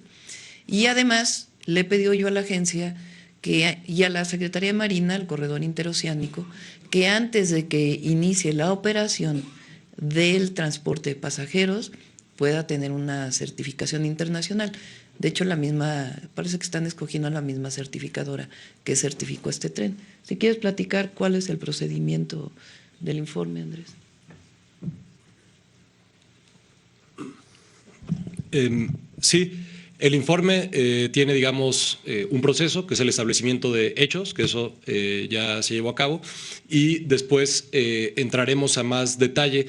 [SPEAKER 1] y además le he pedido yo a la agencia y a la Secretaría de Marina, al corredor interoceánico, que antes de que inicie la operación del transporte de pasajeros pueda tener una certificación internacional. De hecho, parece que están escogiendo a la misma certificadora que certificó este tren. Si quieres platicar cuál es el procedimiento del informe, Andrés.
[SPEAKER 5] Sí, el informe tiene, digamos, un proceso que es el establecimiento de hechos, que eso ya se llevó a cabo, y después entraremos a más detalle,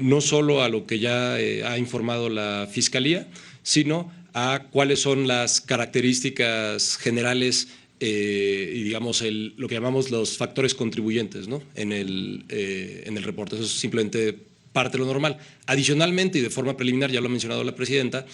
[SPEAKER 5] no solo a lo que ya ha informado la Fiscalía, sino a cuáles son las características generales y, digamos, lo que llamamos los factores contribuyentes, ¿no?, en el reporte. Eso es simplemente parte de lo normal. Adicionalmente, y de forma preliminar, ya lo ha mencionado la presidenta,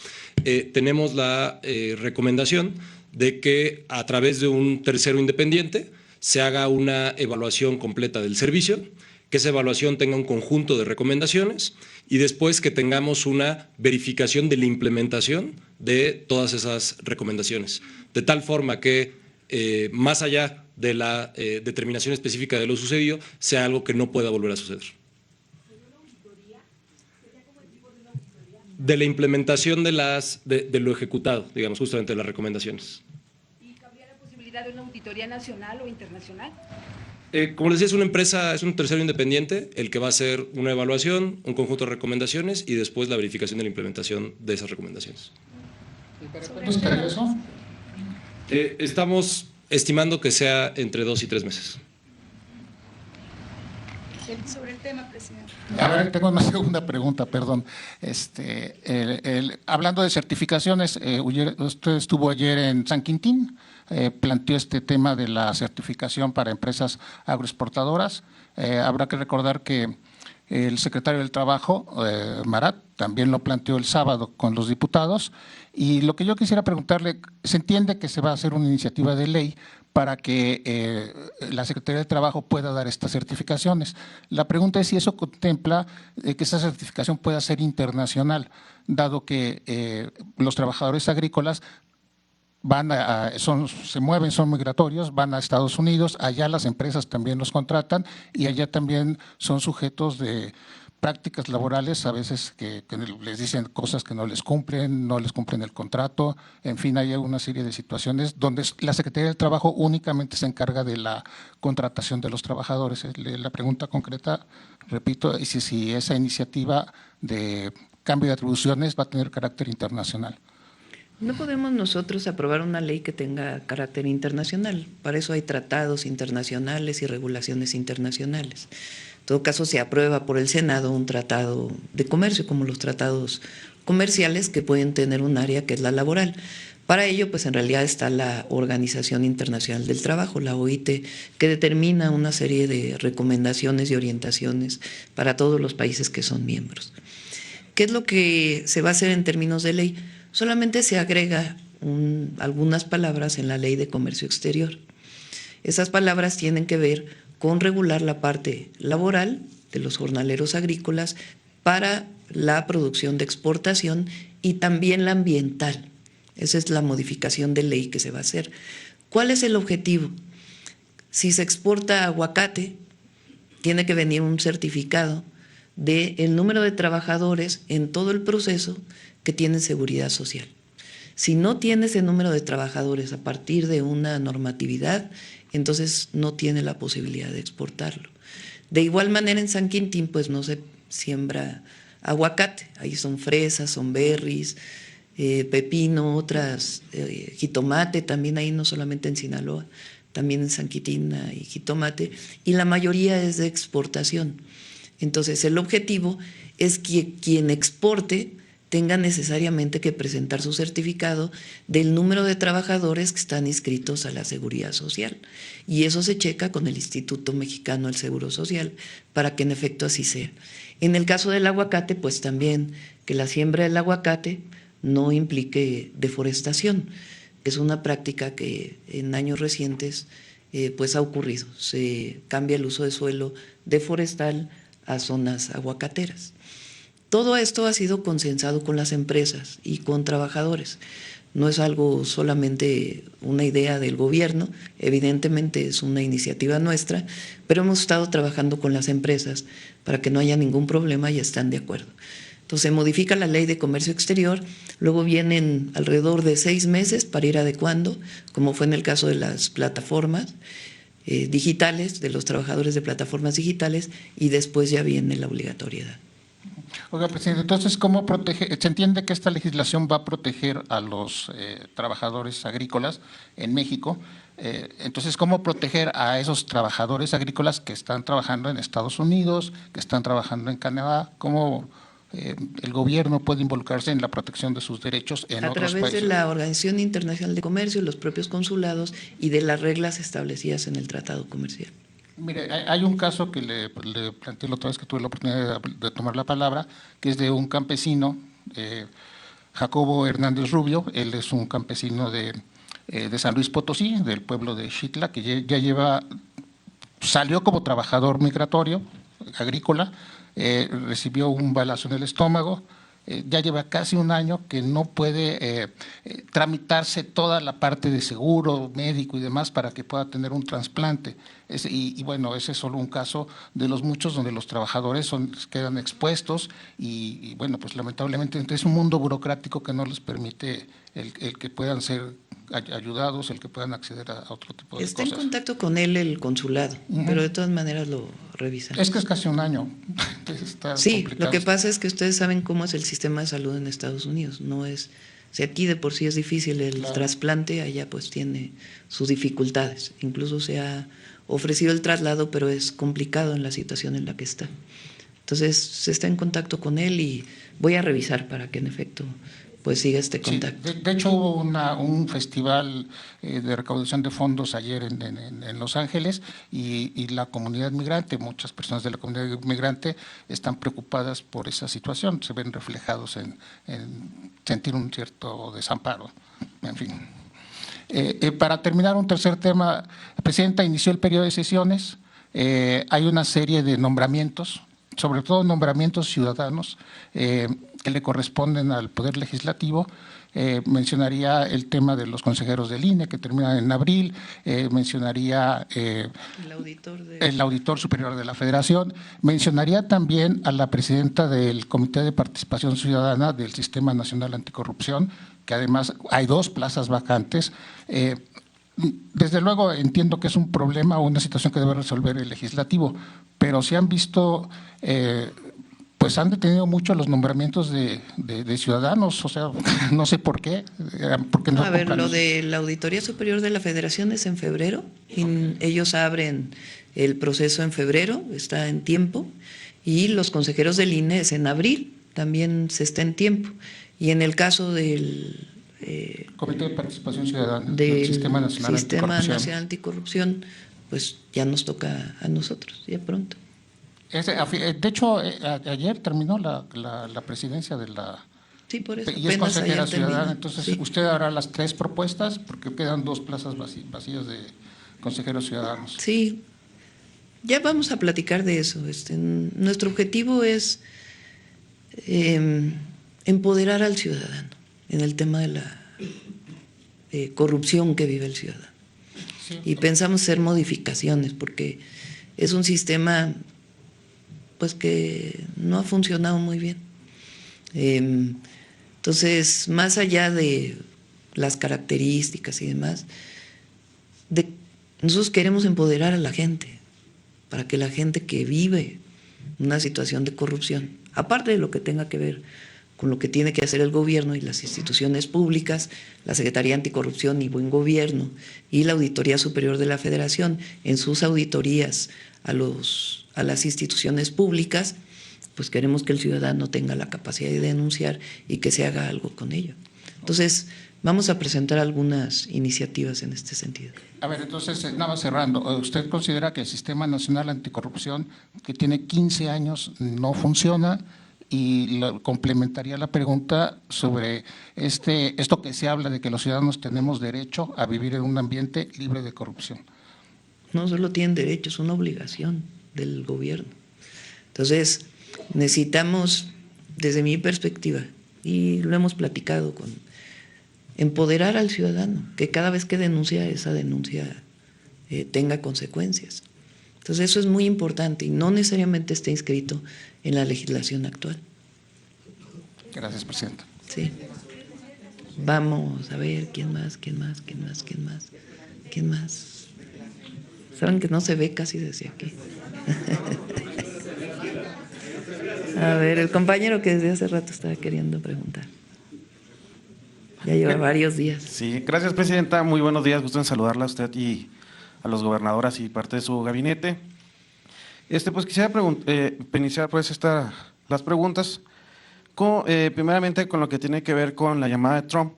[SPEAKER 5] tenemos la recomendación de que a través de un tercero independiente se haga una evaluación completa del servicio, que esa evaluación tenga un conjunto de recomendaciones y después que tengamos una verificación de la implementación de todas esas recomendaciones, de tal forma que más allá de la determinación específica de lo sucedido, sea algo que no pueda volver a suceder. De la implementación de lo ejecutado, digamos, justamente de las recomendaciones.
[SPEAKER 10] ¿Y cabría la posibilidad de una auditoría nacional o internacional?
[SPEAKER 5] Como les decía, es una empresa, es un tercero independiente el que va a hacer una evaluación, un conjunto de recomendaciones y después la verificación de la implementación de esas recomendaciones.
[SPEAKER 9] ¿Y para cuándo estaría eso?
[SPEAKER 5] Estamos estimando que sea entre 2 y 3 meses.
[SPEAKER 10] Sobre el tema, presidente.
[SPEAKER 9] A ver, tengo una segunda pregunta, perdón. Hablando de certificaciones, usted estuvo ayer en San Quintín, planteó este tema de la certificación para empresas agroexportadoras. Habrá que recordar que el secretario del Trabajo, Marat, también lo planteó el sábado con los diputados. Y lo que yo quisiera preguntarle, se entiende que se va a hacer una iniciativa de ley para que la Secretaría del Trabajo pueda dar estas certificaciones. La pregunta es si eso contempla que esa certificación pueda ser internacional, dado que los trabajadores agrícolas se mueven, son migratorios, van a Estados Unidos, allá las empresas también los contratan y allá también son sujetos de prácticas laborales, a veces que les dicen cosas que no les cumplen el contrato, en fin, hay una serie de situaciones donde la Secretaría del Trabajo únicamente se encarga de la contratación de los trabajadores. La pregunta concreta, repito, es si esa iniciativa de cambio de atribuciones va a tener carácter internacional.
[SPEAKER 1] No podemos nosotros aprobar una ley que tenga carácter internacional. Para eso hay tratados internacionales y regulaciones internacionales. En todo caso, se aprueba por el Senado un tratado de comercio, como los tratados comerciales que pueden tener un área que es la laboral. Para ello, pues en realidad está la Organización Internacional del Trabajo, la OIT, que determina una serie de recomendaciones y orientaciones para todos los países que son miembros. ¿Qué es lo que se va a hacer en términos de ley? Solamente se agrega algunas palabras en la Ley de Comercio Exterior. Esas palabras tienen que ver con regular la parte laboral de los jornaleros agrícolas para la producción de exportación y también la ambiental. Esa es la modificación de ley que se va a hacer. ¿Cuál es el objetivo? Si se exporta aguacate, tiene que venir un certificado del número de trabajadores en todo el proceso que tienen seguridad social. Si no tiene ese número de trabajadores a partir de una normatividad, entonces no tiene la posibilidad de exportarlo. De igual manera en San Quintín pues no se siembra aguacate, ahí son fresas, son berries, pepino, otras, jitomate, también ahí no solamente en Sinaloa, también en San Quintín hay jitomate, y la mayoría es de exportación. Entonces el objetivo es que quien exporte tenga necesariamente que presentar su certificado del número de trabajadores que están inscritos a la Seguridad Social. Y eso se checa con el Instituto Mexicano del Seguro Social para que en efecto así sea. En el caso del aguacate, pues también que la siembra del aguacate no implique deforestación, que es una práctica que en años recientes pues ha ocurrido. Se cambia el uso de suelo de forestal a zonas aguacateras. Todo esto ha sido consensado con las empresas y con trabajadores. no es algo solamente una idea del gobierno, evidentemente es una iniciativa nuestra, pero hemos estado trabajando con las empresas para que no haya ningún problema y están de acuerdo. Entonces se modifica la ley de comercio exterior, luego vienen alrededor de 6 meses para ir adecuando, como fue en el caso de las plataformas digitales, de los trabajadores de plataformas digitales, y después ya viene la obligatoriedad.
[SPEAKER 9] Oiga, presidente, entonces, ¿cómo protege? Se entiende que esta legislación va a proteger a los trabajadores agrícolas en México. Entonces, ¿cómo proteger a esos trabajadores agrícolas que están trabajando en Estados Unidos, que están trabajando en Canadá? ¿Cómo el gobierno puede involucrarse en la protección de sus derechos en otros países?
[SPEAKER 1] A través de la Organización Internacional de Comercio, los propios consulados y de las reglas establecidas en el Tratado Comercial.
[SPEAKER 9] Mire, hay un caso que le planteé la otra vez que tuve la oportunidad de tomar la palabra, que es de un campesino, Jacobo Hernández Rubio. Él es un campesino de San Luis Potosí, del pueblo de Xitla, que ya salió como trabajador migratorio agrícola, recibió un balazo en el estómago. Ya lleva casi un año que no puede tramitarse toda la parte de seguro médico y demás para que pueda tener un trasplante. Y bueno, ese es solo un caso de los muchos donde los trabajadores quedan expuestos y bueno, pues lamentablemente es un mundo burocrático que no les permite el que puedan ser ayudados, el que puedan acceder a otro tipo de
[SPEAKER 1] Está
[SPEAKER 9] cosas.
[SPEAKER 1] en contacto con él el consulado, pero de todas maneras lo revisan.
[SPEAKER 9] Es que es casi un año. Está
[SPEAKER 1] sí,
[SPEAKER 9] complicado.
[SPEAKER 1] lo que pasa es que ustedes saben cómo es el sistema de salud en Estados Unidos. No es, si aquí de por sí es difícil el trasplante, allá pues tiene sus dificultades. Incluso se ha ofrecido el traslado, pero es complicado en la situación en la que está. Entonces se está en contacto con él y voy a revisar para que en efecto pues siga este contacto.
[SPEAKER 9] Sí, de hecho hubo un festival de recaudación de fondos ayer en Los Ángeles y la comunidad migrante, muchas personas de la comunidad migrante están preocupadas por esa situación, se ven reflejados en sentir un cierto desamparo, en fin. Para terminar, un tercer tema, Presidenta, inició el periodo de sesiones, hay una serie de nombramientos, sobre todo nombramientos ciudadanos que le corresponden al Poder Legislativo. Mencionaría el tema de los consejeros del INE, que terminan en abril, mencionaría el auditor superior de la Federación, mencionaría también a la presidenta del Comité de Participación Ciudadana del Sistema Nacional Anticorrupción, que además hay 2 plazas vacantes. Desde luego entiendo que es un problema o una situación que debe resolver el legislativo, pero se han visto, pues han detenido mucho los nombramientos de ciudadanos, o sea, no sé por qué. No,
[SPEAKER 1] a ver, lo de la Auditoría Superior de la Federación es en febrero, y ellos abren el proceso en febrero, está en tiempo, y los consejeros del INE es en abril, también se está en tiempo. Y en el caso del
[SPEAKER 9] Comité de Participación Ciudadana del Sistema
[SPEAKER 1] Nacional Anticorrupción, pues ya nos toca a nosotros, ya pronto.
[SPEAKER 9] De hecho, ayer terminó la presidencia de la…
[SPEAKER 1] Sí, por eso.
[SPEAKER 9] Y es consejera ciudadana, entonces sí. Usted hará las 3 propuestas porque quedan 2 plazas vacías de consejeros ciudadanos.
[SPEAKER 1] Sí, ya vamos a platicar de eso. Nuestro objetivo es empoderar al ciudadano en el tema de la corrupción que vive el ciudadano. Sí. Y pensamos hacer modificaciones porque es un sistema pues que no ha funcionado muy bien. Entonces, más allá de las características y demás, nosotros queremos empoderar a la gente para que la gente que vive una situación de corrupción, aparte de lo que tenga que ver con lo que tiene que hacer el gobierno y las instituciones públicas, la Secretaría Anticorrupción y Buen Gobierno y la Auditoría Superior de la Federación en sus auditorías a las instituciones públicas, pues queremos que el ciudadano tenga la capacidad de denunciar y que se haga algo con ello. Entonces, vamos a presentar algunas iniciativas en este sentido.
[SPEAKER 9] A ver, entonces, nada más cerrando, ¿usted considera que el Sistema Nacional Anticorrupción, que tiene 15 años, no funciona? Y complementaría la pregunta sobre esto que se habla de que los ciudadanos tenemos derecho a vivir en un ambiente libre de corrupción.
[SPEAKER 1] No solo tienen derecho, es una obligación del gobierno. Entonces, necesitamos, desde mi perspectiva, y lo hemos platicado con empoderar al ciudadano, que cada vez que denuncia, esa denuncia tenga consecuencias. Entonces eso es muy importante y no necesariamente está inscrito en la legislación actual.
[SPEAKER 9] Gracias, presidenta.
[SPEAKER 1] Sí. Vamos a ver, ¿quién más? Saben que no se ve casi desde aquí. A ver, el compañero que desde hace rato estaba queriendo preguntar. Ya lleva varios días.
[SPEAKER 11] Sí, gracias, presidenta. Muy buenos días. Gusto en saludarla a usted y a los gobernadores y parte de su gabinete. Pues quisiera iniciar pues las preguntas, primeramente con lo que tiene que ver con la llamada de Trump.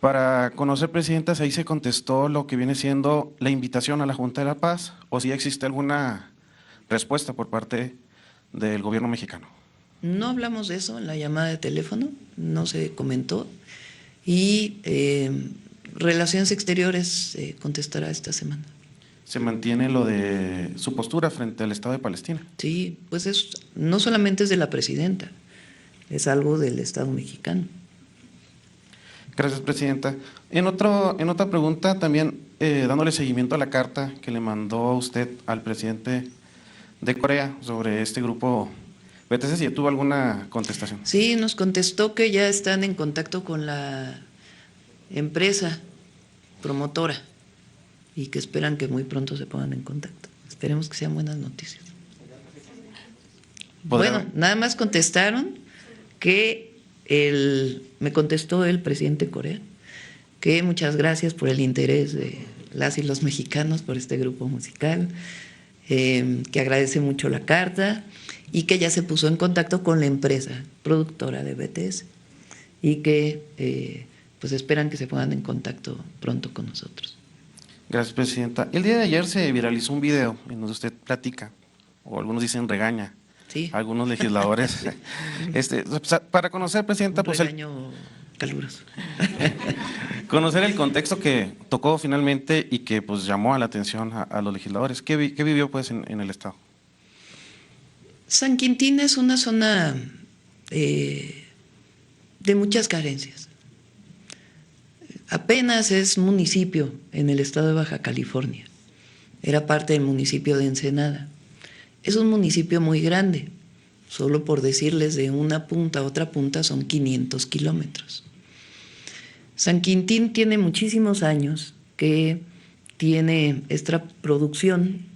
[SPEAKER 11] Para conocer, presidenta, si ahí se contestó lo que viene siendo la invitación a la Junta de la Paz o si existe alguna respuesta por parte del gobierno mexicano.
[SPEAKER 1] No hablamos de eso en la llamada de teléfono, no se comentó. Y Relaciones Exteriores contestará esta semana.
[SPEAKER 11] ¿Se mantiene lo de su postura frente al Estado de Palestina?
[SPEAKER 1] Sí, pues no solamente es de la presidenta, es algo del Estado mexicano.
[SPEAKER 11] Gracias, presidenta. En otra pregunta, también dándole seguimiento a la carta que le mandó usted al presidente de Corea sobre este grupo BTC, si tuvo alguna contestación.
[SPEAKER 1] Sí, nos contestó que ya están en contacto con la empresa promotora y que esperan que muy pronto se pongan en contacto. Esperemos que sean buenas noticias. Bueno, nada más contestaron que me contestó el presidente de Corea que muchas gracias por el interés de las y los mexicanos por este grupo musical, que agradece mucho la carta y que ya se puso en contacto con la empresa productora de BTS y que pues esperan que se pongan en contacto pronto con nosotros.
[SPEAKER 11] Gracias, presidenta. El día de ayer se viralizó un video en donde usted platica, o algunos dicen regaña,
[SPEAKER 1] sí,
[SPEAKER 11] a algunos legisladores. Para conocer, presidenta,
[SPEAKER 1] un regaño caluroso.
[SPEAKER 11] Conocer el contexto que tocó finalmente y que pues llamó a la atención a los legisladores. ¿Qué vivió pues en el estado?
[SPEAKER 1] San Quintín es una zona de muchas carencias. Apenas es municipio en el estado de Baja California. Era parte del municipio de Ensenada. Es un municipio muy grande. Solo por decirles, de una punta a otra punta son 500 kilómetros. San Quintín tiene muchísimos años que tiene esta producción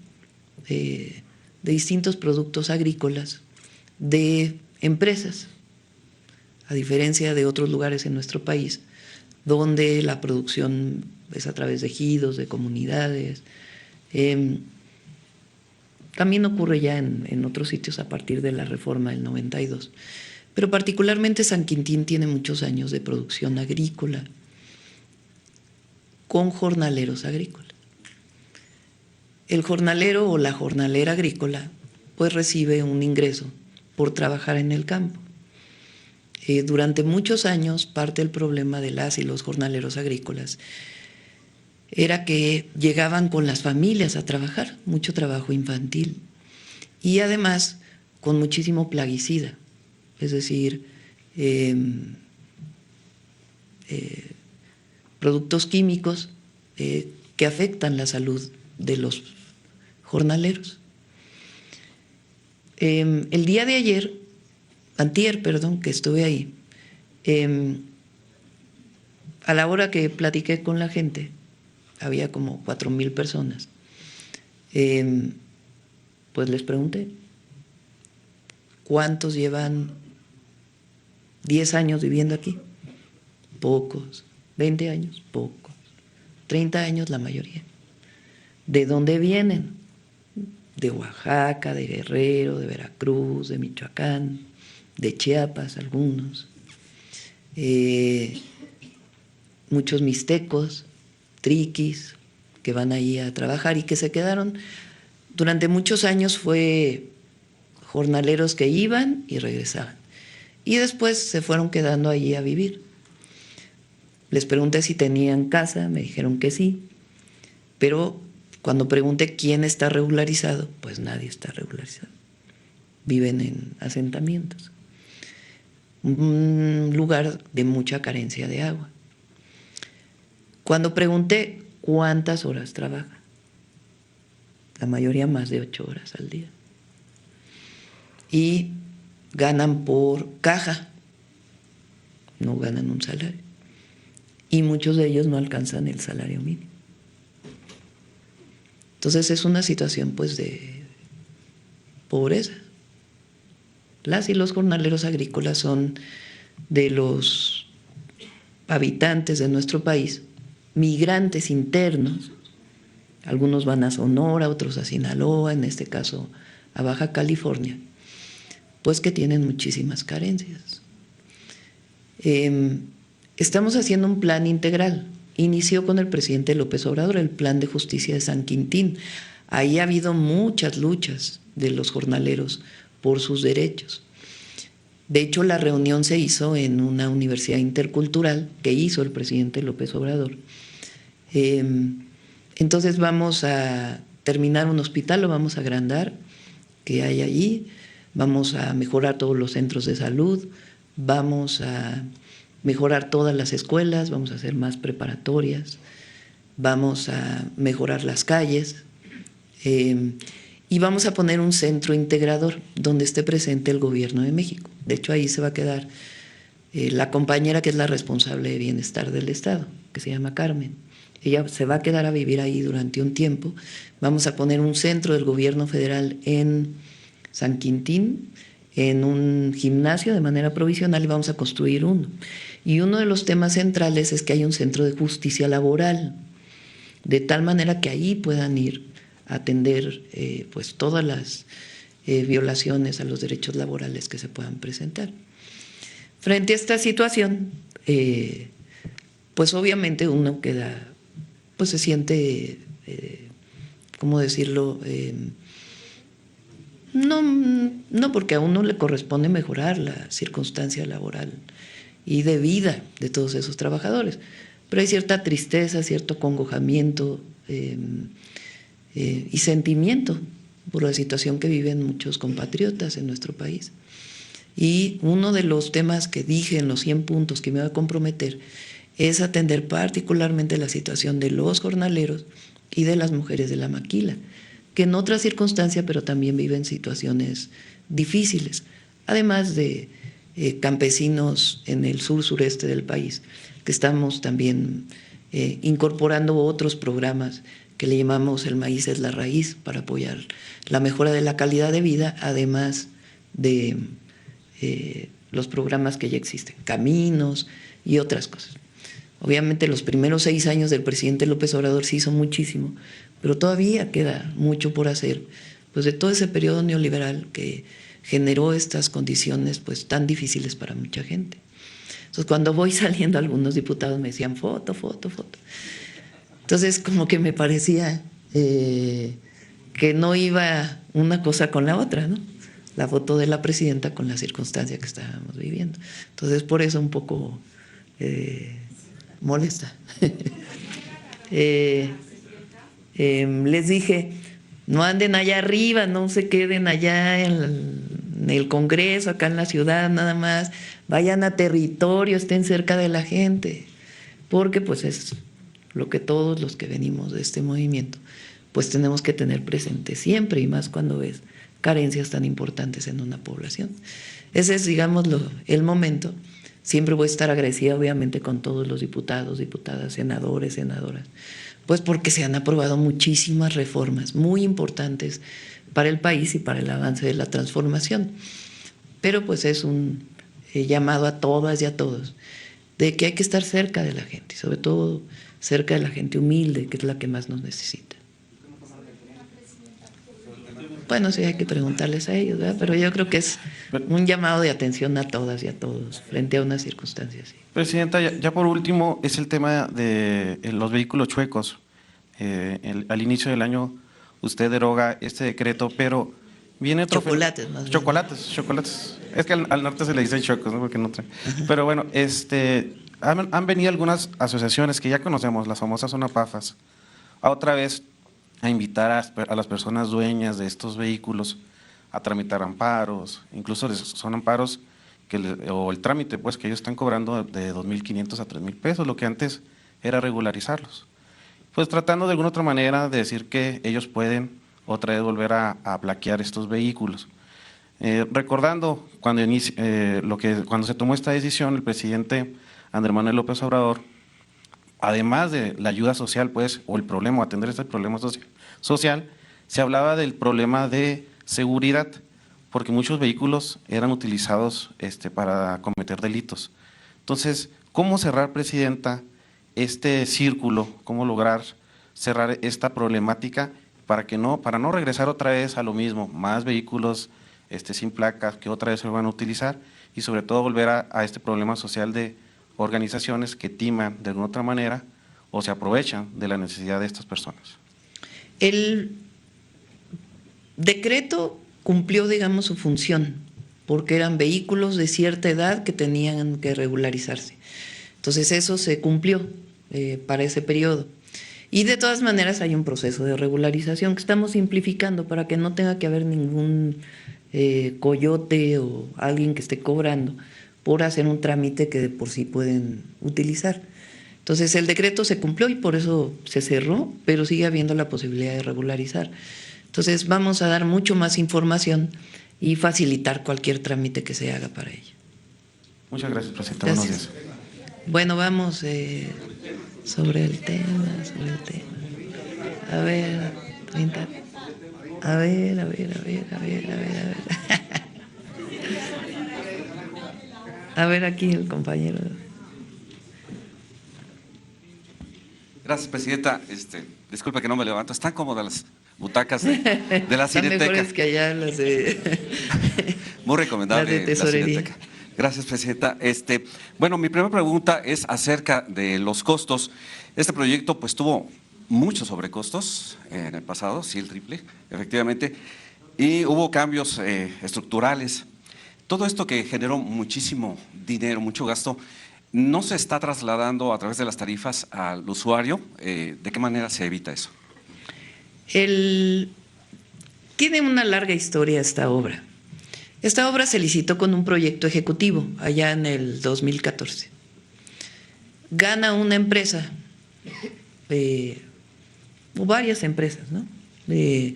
[SPEAKER 1] de distintos productos agrícolas de empresas, a diferencia de otros lugares en nuestro país, donde la producción es a través de ejidos, de comunidades. También ocurre ya en otros sitios a partir de la reforma del 92. Pero particularmente San Quintín tiene muchos años de producción agrícola con jornaleros agrícolas. El jornalero o la jornalera agrícola pues recibe un ingreso por trabajar en el campo. Durante muchos años parte del problema de las y los jornaleros agrícolas era que llegaban con las familias a trabajar, mucho trabajo infantil y además con muchísimo plaguicida, es decir, productos químicos que afectan la salud de los jornaleros. El día de antier, que estuve ahí, a la hora que platiqué con la gente, había como 4,000 personas, pues les pregunté, ¿cuántos llevan 10 años viviendo aquí? Pocos. 20 años, pocos. 30 años, la mayoría. ¿De dónde vienen? De Oaxaca, de Guerrero, de Veracruz, de Michoacán, de Chiapas, algunos. Muchos mixtecos, triquis, que van ahí a trabajar y que se quedaron. Durante muchos años fue jornaleros que iban y regresaban. Y después se fueron quedando allí a vivir. Les pregunté si tenían casa, me dijeron que sí, pero cuando pregunté quién está regularizado, pues nadie está regularizado. Viven en asentamientos. Un lugar de mucha carencia de agua. Cuando pregunté cuántas horas trabajan, la mayoría más de 8 horas al día. Y ganan por caja, no ganan un salario. Y muchos de ellos no alcanzan el salario mínimo. Entonces es una situación pues de pobreza. Las y los jornaleros agrícolas son de los habitantes de nuestro país, migrantes internos. Algunos van a Sonora, otros a Sinaloa, en este caso a Baja California, pues que tienen muchísimas carencias. Estamos haciendo un plan integral. Inició con el presidente López Obrador el Plan de Justicia de San Quintín. Ahí ha habido muchas luchas de los jornaleros por sus derechos. De hecho, la reunión se hizo en una universidad intercultural que hizo el presidente López Obrador. Entonces vamos a terminar un hospital, lo vamos a agrandar, que hay allí, vamos a mejorar todos los centros de salud, vamos a mejorar todas las escuelas, vamos a hacer más preparatorias, vamos a mejorar las calles y vamos a poner un centro integrador donde esté presente el Gobierno de México. De hecho, ahí se va a quedar la compañera que es la responsable de bienestar del Estado, que se llama Carmen. Ella se va a quedar a vivir ahí durante un tiempo. Vamos a poner un centro del Gobierno federal en San Quintín, en un gimnasio de manera provisional, y vamos a construir uno. Y uno de los temas centrales es que hay un centro de justicia laboral, de tal manera que ahí puedan ir a atender pues todas las violaciones a los derechos laborales que se puedan presentar. Frente a esta situación, pues obviamente uno queda, pues se siente, ¿cómo decirlo?, no porque a uno le corresponde mejorar la circunstancia laboral y de vida de todos esos trabajadores, pero hay cierta tristeza, cierto congojamiento y sentimiento por la situación que viven muchos compatriotas en nuestro país. Y uno de los temas que dije en los 100 puntos que me voy a comprometer es atender particularmente la situación de los jornaleros y de las mujeres de la maquila, que en otra circunstancia, pero también viven situaciones difíciles, además de campesinos en el sur-sureste del país, que estamos también incorporando otros programas que le llamamos El Maíz es la Raíz, para apoyar la mejora de la calidad de vida, además de los programas que ya existen, caminos y otras cosas. Obviamente los primeros 6 años del presidente López Obrador se hizo muchísimo, pero todavía queda mucho por hacer, pues de todo ese periodo neoliberal que generó estas condiciones pues tan difíciles para mucha gente. Entonces cuando voy saliendo, algunos diputados me decían foto, foto, foto. Entonces como que me parecía que no iba una cosa con la otra, ¿no? La foto de la presidenta con la circunstancia que estábamos viviendo. Entonces por eso un poco molesta. Les dije, no anden allá arriba, no se queden allá en el Congreso, acá en la ciudad nada más, vayan a territorio, estén cerca de la gente, porque pues es lo que todos los que venimos de este movimiento pues tenemos que tener presente siempre, y más cuando ves carencias tan importantes en una población. Ese es, digamos, el momento. Siempre voy a estar agradecida, obviamente, con todos los diputados, diputadas, senadores, senadoras, pues porque se han aprobado muchísimas reformas muy importantes para el país y para el avance de la transformación. Pero pues es un llamado a todas y a todos de que hay que estar cerca de la gente, sobre todo cerca de la gente humilde, que es la que más nos necesita. Bueno, sí, hay que preguntarles a ellos, ¿verdad? Pero yo creo que es un llamado de atención a todas y a todos frente a una circunstancia así.
[SPEAKER 11] Presidenta, ya por último, es el tema de los vehículos chuecos. Al inicio del año usted deroga este decreto, pero viene otro…
[SPEAKER 1] Chocolates, más bien.
[SPEAKER 11] Chocolates. Es que al norte se le dicen chuecos, ¿no? Porque no traen. Pero bueno, han venido algunas asociaciones que ya conocemos, las famosas Zonapafas, a otra vez a invitar a las personas dueñas de estos vehículos a tramitar amparos, incluso son amparos o el trámite pues que ellos están cobrando de 2.500 a 3.000 pesos, lo que antes era regularizarlos. Pues tratando de alguna otra manera de decir que ellos pueden otra vez volver a blanquear estos vehículos. Recordando cuando se tomó esta decisión, el presidente Andrés Manuel López Obrador, además de la ayuda social, pues, o el problema, atender este problema social, se hablaba del problema de seguridad, porque muchos vehículos eran utilizados para cometer delitos. Entonces, ¿cómo cerrar, Presidenta, este círculo? ¿Cómo lograr cerrar esta problemática para no regresar otra vez a lo mismo, más vehículos sin placas que otra vez se van a utilizar y sobre todo volver a este problema social de organizaciones que timan de alguna otra manera o se aprovechan de la necesidad de estas personas?
[SPEAKER 1] El decreto cumplió, digamos, su función, porque eran vehículos de cierta edad que tenían que regularizarse. Entonces eso se cumplió para ese periodo. Y de todas maneras hay un proceso de regularización que estamos simplificando para que no tenga que haber ningún coyote o alguien que esté cobrando por hacer un trámite que de por sí pueden utilizar. Entonces el decreto se cumplió y por eso se cerró, pero sigue habiendo la posibilidad de regularizar. Entonces vamos a dar mucho más información y facilitar cualquier trámite que se haga para ello.
[SPEAKER 11] Muchas gracias, Presidenta.
[SPEAKER 1] Gracias.
[SPEAKER 11] Buenos días.
[SPEAKER 1] Bueno, vamos sobre el tema. A ver, 30. A ver. A ver aquí el compañero.
[SPEAKER 12] Gracias, Presidenta. Disculpe que no me levanto. Están cómodas las butacas de la
[SPEAKER 1] Están
[SPEAKER 12] Cineteca.
[SPEAKER 1] mejores que allá las de…
[SPEAKER 12] Muy recomendable
[SPEAKER 1] las de tesorería.
[SPEAKER 12] la Cineteca. Gracias, Presidenta. Bueno, mi primera pregunta es acerca de los costos. Este proyecto pues tuvo muchos sobrecostos en el pasado, sí, el triple, efectivamente, y hubo cambios estructurales. Todo esto que generó muchísimo dinero, mucho gasto, ¿no se está trasladando a través de las tarifas al usuario? ¿De qué manera se evita eso?
[SPEAKER 1] Tiene una larga historia esta obra. Esta obra se licitó con un proyecto ejecutivo allá en el 2014. Gana una empresa, o varias empresas, ¿no? En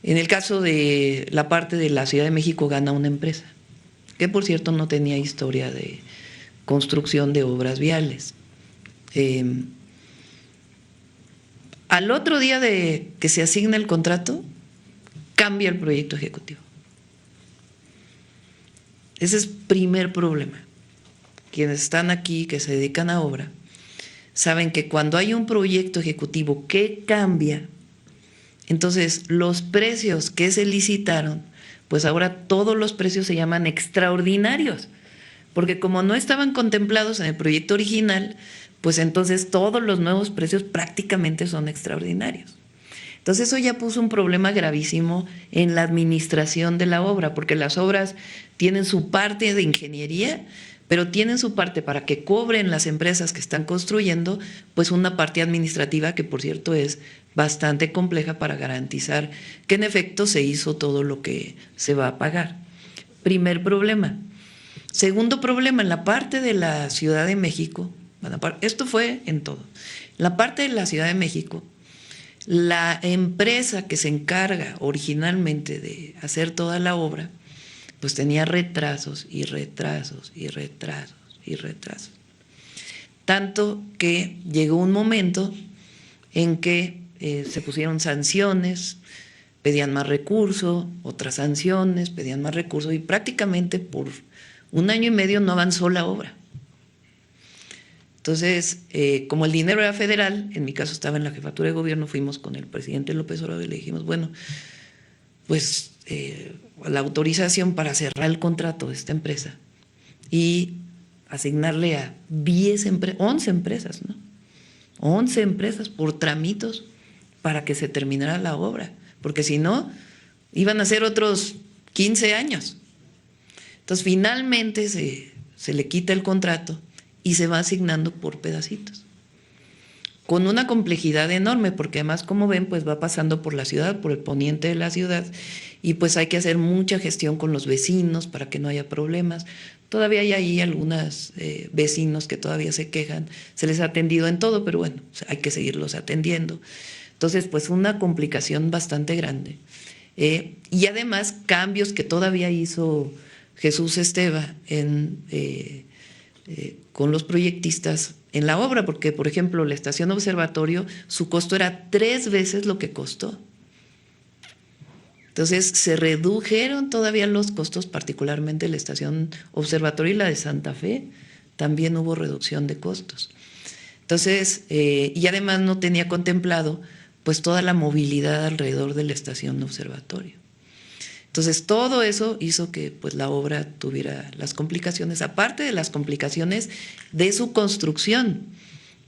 [SPEAKER 1] el caso de la parte de la Ciudad de México gana una empresa, que por cierto no tenía historia de construcción de obras viales. Al otro día de que se asigna el contrato, cambia el proyecto ejecutivo. Ese es el primer problema. Quienes están aquí, que se dedican a obra, saben que cuando hay un proyecto ejecutivo que cambia, entonces los precios que se licitaron, pues ahora todos los precios se llaman extraordinarios, porque como no estaban contemplados en el proyecto original, pues entonces todos los nuevos precios prácticamente son extraordinarios. Entonces eso ya puso un problema gravísimo en la administración de la obra, porque las obras tienen su parte de ingeniería, pero tienen su parte para que cobren las empresas que están construyendo, pues una parte administrativa que por cierto es bastante compleja para garantizar que en efecto se hizo todo lo que se va a pagar. Primer problema. Segundo problema, en la parte de la Ciudad de México, bueno, esto fue en todo, en la parte de la Ciudad de México, la empresa que se encarga originalmente de hacer toda la obra, pues tenía retrasos y retrasos y retrasos y retrasos. Tanto que llegó un momento en que se pusieron sanciones, pedían más recursos, otras sanciones, pedían más recursos y prácticamente por 1 año y medio no avanzó la obra. Entonces, como el dinero era federal, en mi caso estaba en la jefatura de gobierno, fuimos con el presidente López Obrador y le dijimos, bueno, pues la autorización para cerrar el contrato de esta empresa y asignarle a 11 empresas, ¿no? 11 empresas por tramitos para que se terminara la obra, porque si no, iban a ser otros 15 años. Entonces, finalmente se le quita el contrato y se va asignando por pedacitos. con una complejidad enorme, porque además, como ven, pues va pasando por la ciudad, por el poniente de la ciudad, y pues hay que hacer mucha gestión con los vecinos para que no haya problemas. Todavía hay ahí algunos vecinos que todavía se quejan, se les ha atendido en todo, pero bueno, hay que seguirlos atendiendo. Entonces, pues una complicación bastante grande. Y además, cambios que todavía hizo Jesús Esteva con los proyectistas en la obra, porque, por ejemplo, la estación observatorio, su costo era 3 veces lo que costó. Entonces, se redujeron todavía los costos, particularmente la estación observatorio y la de Santa Fe, también hubo reducción de costos. Entonces, y además no tenía contemplado pues toda la movilidad alrededor de la estación observatorio. Entonces, todo eso hizo que pues, la obra tuviera las complicaciones, aparte de las complicaciones de su construcción,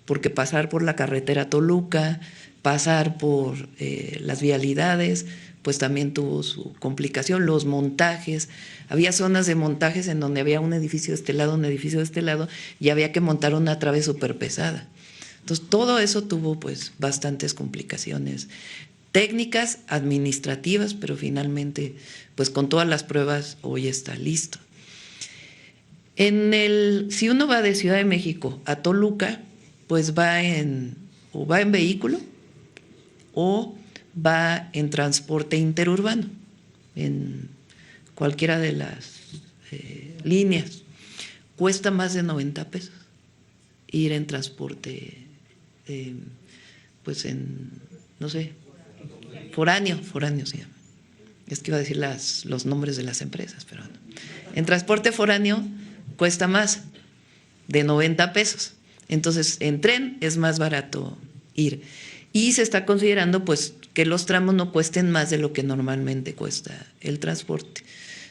[SPEAKER 1] porque pasar por la carretera Toluca, pasar por las vialidades, pues también tuvo su complicación, los montajes. Había zonas de montajes en donde había un edificio de este lado, un edificio de este lado, y había que montar una trave súper pesada. Entonces, todo eso tuvo pues bastantes complicaciones técnicas, administrativas, pero finalmente, pues con todas las pruebas, hoy está listo. Si uno va de Ciudad de México a Toluca, pues va en vehículo o va en transporte interurbano, en cualquiera de las líneas. Cuesta más de 90 pesos ir en transporte, pues en, no sé, foráneo se llama. Es que iba a decir los nombres de las empresas, pero no. En transporte foráneo cuesta más de 90 pesos. Entonces, en tren es más barato ir. Y se está considerando pues que los tramos no cuesten más de lo que normalmente cuesta el transporte.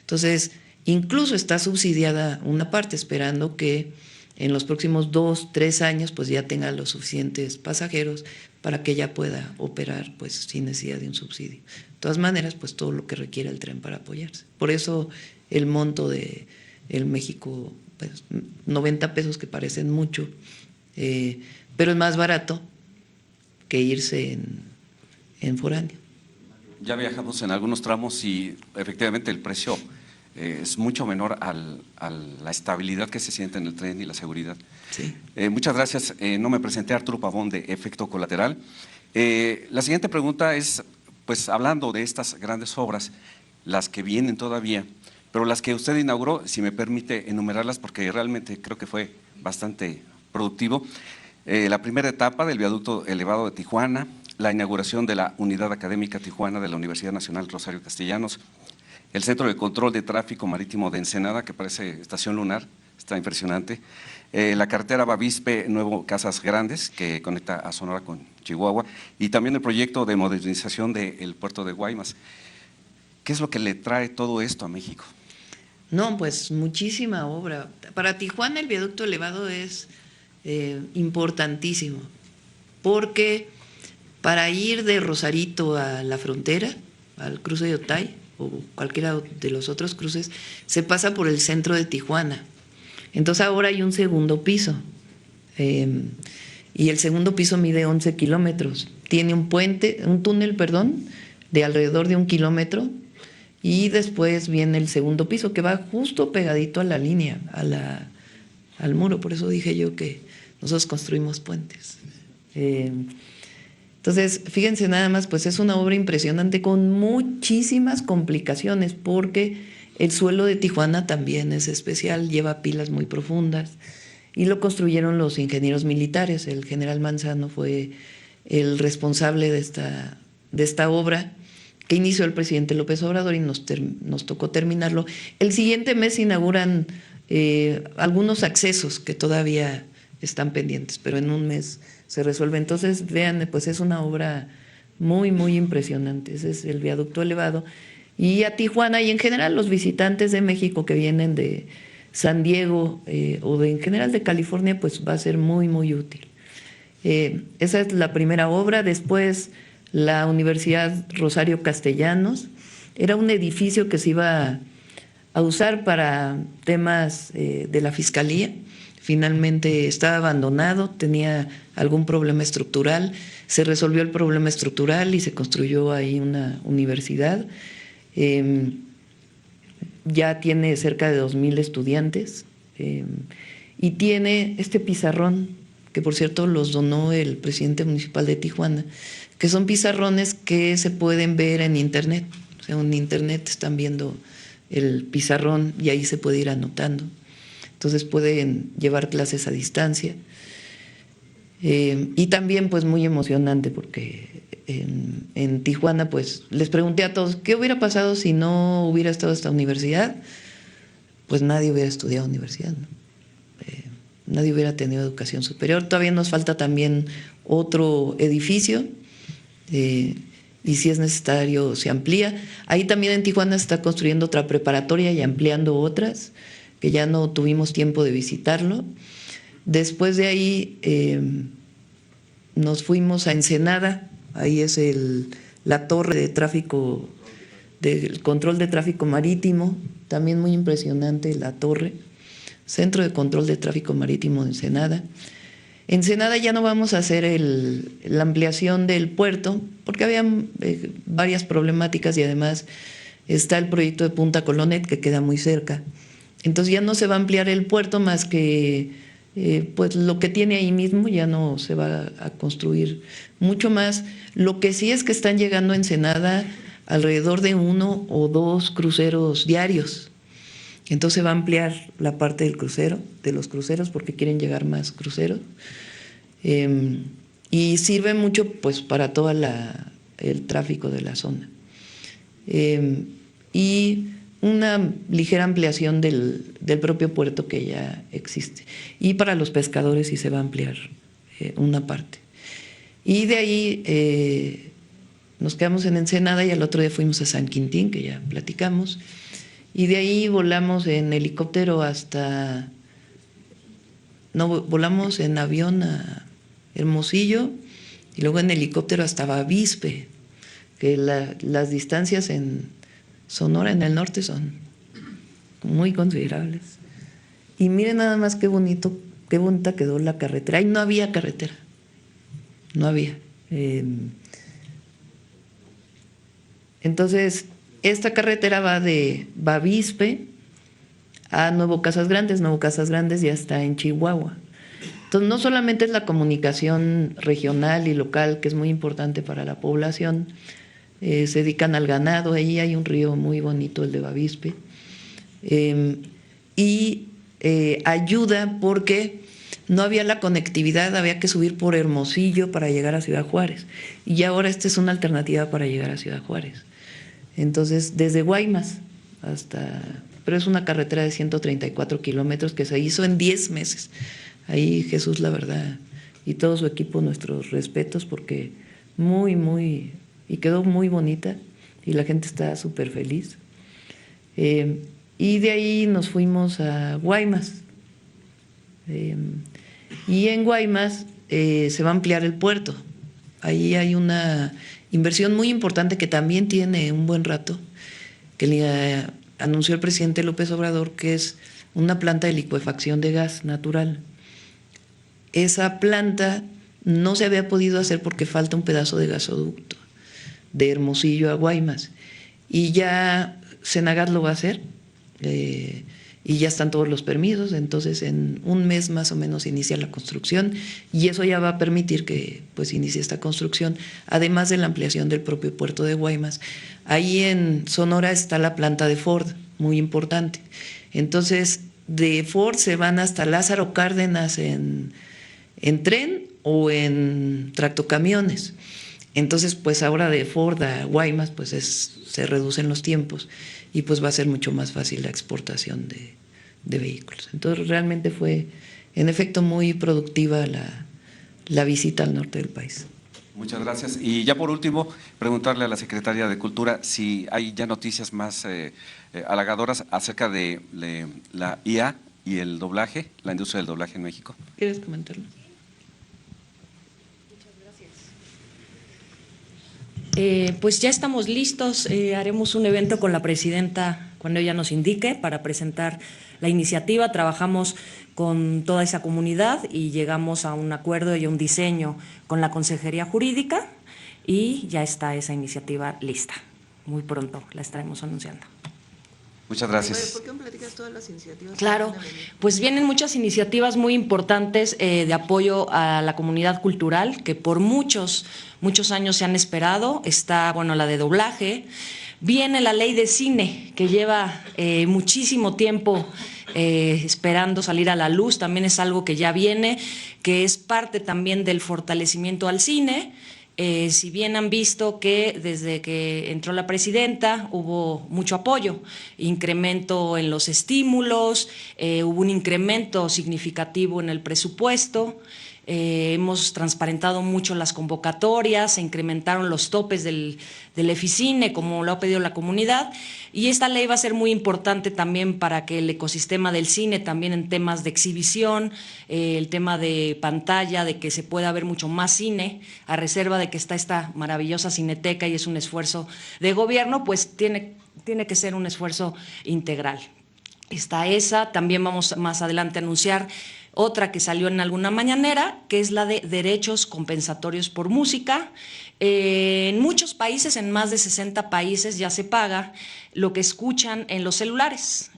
[SPEAKER 1] Entonces, incluso está subsidiada una parte, esperando que en los próximos 2, 3 años pues ya tenga los suficientes pasajeros para que ya pueda operar pues sin necesidad de un subsidio. De todas maneras, pues todo lo que requiere el tren para apoyarse. Por eso el monto de el México, pues 90 pesos que parecen mucho, pero es más barato que irse en foráneo.
[SPEAKER 12] Ya viajamos en algunos tramos y efectivamente el precio es mucho menor a la estabilidad que se siente en el tren y la seguridad.
[SPEAKER 1] Sí.
[SPEAKER 12] Muchas gracias. No me presenté, Arturo Pavón, de Efecto Colateral. La siguiente pregunta es, pues hablando de estas grandes obras, las que vienen todavía, pero las que usted inauguró, si me permite enumerarlas, porque realmente creo que fue bastante productivo. La primera etapa del viaducto elevado de Tijuana, la inauguración de la Unidad Académica Tijuana de la Universidad Nacional Rosario Castellanos, el Centro de Control de Tráfico Marítimo de Ensenada, que parece estación lunar, está impresionante, la carretera Bavispe Nuevo Casas Grandes, que conecta a Sonora con Chihuahua, y también el proyecto de modernización del puerto de Guaymas. ¿Qué es lo que le trae todo esto a México?
[SPEAKER 1] No, pues muchísima obra. Para Tijuana el viaducto elevado es importantísimo, porque para ir de Rosarito a la frontera, al cruce de Otay, o cualquiera de los otros cruces, se pasa por el centro de Tijuana. Entonces ahora hay un segundo piso, y el segundo piso mide 11 kilómetros. Tiene un túnel, de alrededor de 1 kilómetro, y después viene el segundo piso, que va justo pegadito a la línea, al muro. Por eso dije yo que nosotros construimos puentes. Entonces, fíjense nada más, pues es una obra impresionante con muchísimas complicaciones, porque el suelo de Tijuana también es especial, lleva pilas muy profundas, y lo construyeron los ingenieros militares. El general Manzano fue el responsable de esta obra, que inició el presidente López Obrador, y nos tocó terminarlo. El siguiente mes se inauguran algunos accesos que todavía están pendientes, pero en un mes se resuelve. Entonces, vean, pues es una obra muy, muy impresionante. Ese es el viaducto elevado. Y a Tijuana, y en general los visitantes de México que vienen de San Diego o en general de California, pues va a ser muy, muy útil. Esa es la primera obra. Después, la Universidad Rosario Castellanos. Era un edificio que se iba a usar para temas de la Fiscalía. finalmente estaba abandonado, tenía algún problema estructural, se resolvió el problema estructural y se construyó ahí una universidad. Ya tiene cerca de 2,000 estudiantes y tiene este pizarrón, que por cierto los donó el presidente municipal de Tijuana, que son pizarrones que se pueden ver en internet. O sea, en internet están viendo el pizarrón y ahí se puede ir anotando. Entonces pueden llevar clases a distancia. Y también pues muy emocionante porque en Tijuana pues les pregunté a todos, ¿qué hubiera pasado si no hubiera estado esta universidad? Pues nadie hubiera estudiado universidad, ¿no? Nadie hubiera tenido educación superior. Todavía nos falta también otro edificio y si es necesario se amplía. Ahí también en Tijuana se está construyendo otra preparatoria y ampliando otras, que ya no tuvimos tiempo de visitarlo. Después de ahí nos fuimos a Ensenada, ahí es la torre de tráfico, del control de tráfico marítimo, también muy impresionante la torre, Centro de Control de Tráfico Marítimo de Ensenada. Ensenada ya no vamos a hacer la ampliación del puerto, porque había varias problemáticas y además está el proyecto de Punta Colonet que queda muy cerca. Entonces ya no se va a ampliar el puerto más que pues lo que tiene ahí mismo, ya no se va a construir mucho más. Lo que sí es que están llegando a Ensenada alrededor de 1 o 2 cruceros diarios. Entonces va a ampliar la parte del crucero, de los cruceros, porque quieren llegar más cruceros. Y sirve mucho pues para todo el tráfico de la zona. Y una ligera ampliación del propio puerto que ya existe. Y para los pescadores sí se va a ampliar una parte. Y de ahí nos quedamos en Ensenada y al otro día fuimos a San Quintín, que ya platicamos. Y de ahí volamos en helicóptero volamos en avión a Hermosillo y luego en helicóptero hasta Bavispe, que las distancias en Sonora, en el norte, son muy considerables. Y miren nada más qué bonita quedó la carretera. Ahí no había carretera, no había. Entonces, esta carretera va de Bavispe a Nuevo Casas Grandes. Nuevo Casas Grandes ya está en Chihuahua. Entonces, no solamente es la comunicación regional y local, que es muy importante para la población, se dedican al ganado, ahí hay un río muy bonito, el de Bavispe, y ayuda porque no había la conectividad, había que subir por Hermosillo para llegar a Ciudad Juárez, y ahora esta es una alternativa para llegar a Ciudad Juárez. Entonces, desde Guaymas pero es una carretera de 134 kilómetros que se hizo en 10 meses. Ahí Jesús, la verdad, y todo su equipo, nuestros respetos, porque y quedó muy bonita y la gente está súper feliz. Y de ahí nos fuimos a Guaymas. Y en Guaymas se va a ampliar el puerto. Ahí hay una inversión muy importante que también tiene un buen rato, que le anunció el presidente López Obrador, que es una planta de licuefacción de gas natural. Esa planta no se había podido hacer porque falta un pedazo de gasoducto de Hermosillo a Guaymas, y ya Senagas lo va a hacer, y ya están todos los permisos. Entonces en un mes más o menos inicia la construcción y eso ya va a permitir que pues inicie esta construcción, además de la ampliación del propio puerto de Guaymas. Ahí en Sonora está la planta de Ford, muy importante. Entonces de Ford se van hasta Lázaro Cárdenas en tren o en tractocamiones. Entonces pues ahora de Ford a Guaymas pues se reducen los tiempos y pues va a ser mucho más fácil la exportación de vehículos. Entonces realmente fue en efecto muy productiva la visita al norte del país.
[SPEAKER 12] Muchas gracias. Y ya por último, preguntarle a la Secretaria de Cultura si hay ya noticias más halagadoras acerca de la IA y el doblaje, la industria del doblaje en México.
[SPEAKER 1] ¿Quieres comentarlo?
[SPEAKER 13] Pues ya estamos listos, haremos un evento con la presidenta cuando ella nos indique para presentar la iniciativa, trabajamos con toda esa comunidad y llegamos a un acuerdo y a un diseño con la Consejería Jurídica y ya está esa iniciativa lista. Muy pronto la estaremos anunciando.
[SPEAKER 12] Muchas gracias.
[SPEAKER 1] ¿Por qué no platicas todas las iniciativas?
[SPEAKER 13] Claro, pues vienen muchas iniciativas muy importantes de apoyo a la comunidad cultural que por muchos años se han esperado. Está, bueno, la de doblaje. Viene la ley de cine, que lleva muchísimo tiempo esperando salir a la luz. También es algo que ya viene, que es parte también del fortalecimiento al cine. Si bien han visto que desde que entró la presidenta hubo mucho apoyo, incremento en los estímulos, hubo un incremento significativo en el presupuesto, hemos transparentado mucho las convocatorias, se incrementaron los topes del Eficine, como lo ha pedido la comunidad, y esta ley va a ser muy importante también para que el ecosistema del cine, también en temas de exhibición, el tema de pantalla, de que se pueda ver mucho más cine, a reserva de que está esta maravillosa cineteca y es un esfuerzo de gobierno, pues tiene que ser un esfuerzo integral. Está esa, también vamos más adelante a anunciar otra que salió en alguna mañanera, que es la de derechos compensatorios por música. En muchos países, en más de 60 países, ya se paga lo que escuchan en los celulares,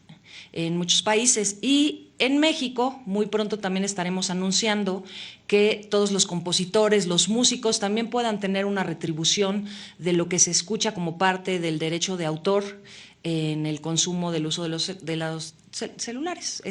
[SPEAKER 13] en muchos países. Y en México, muy pronto también estaremos anunciando que todos los compositores, los músicos, también puedan tener una retribución de lo que se escucha como parte del derecho de autor en el consumo del uso de los celulares.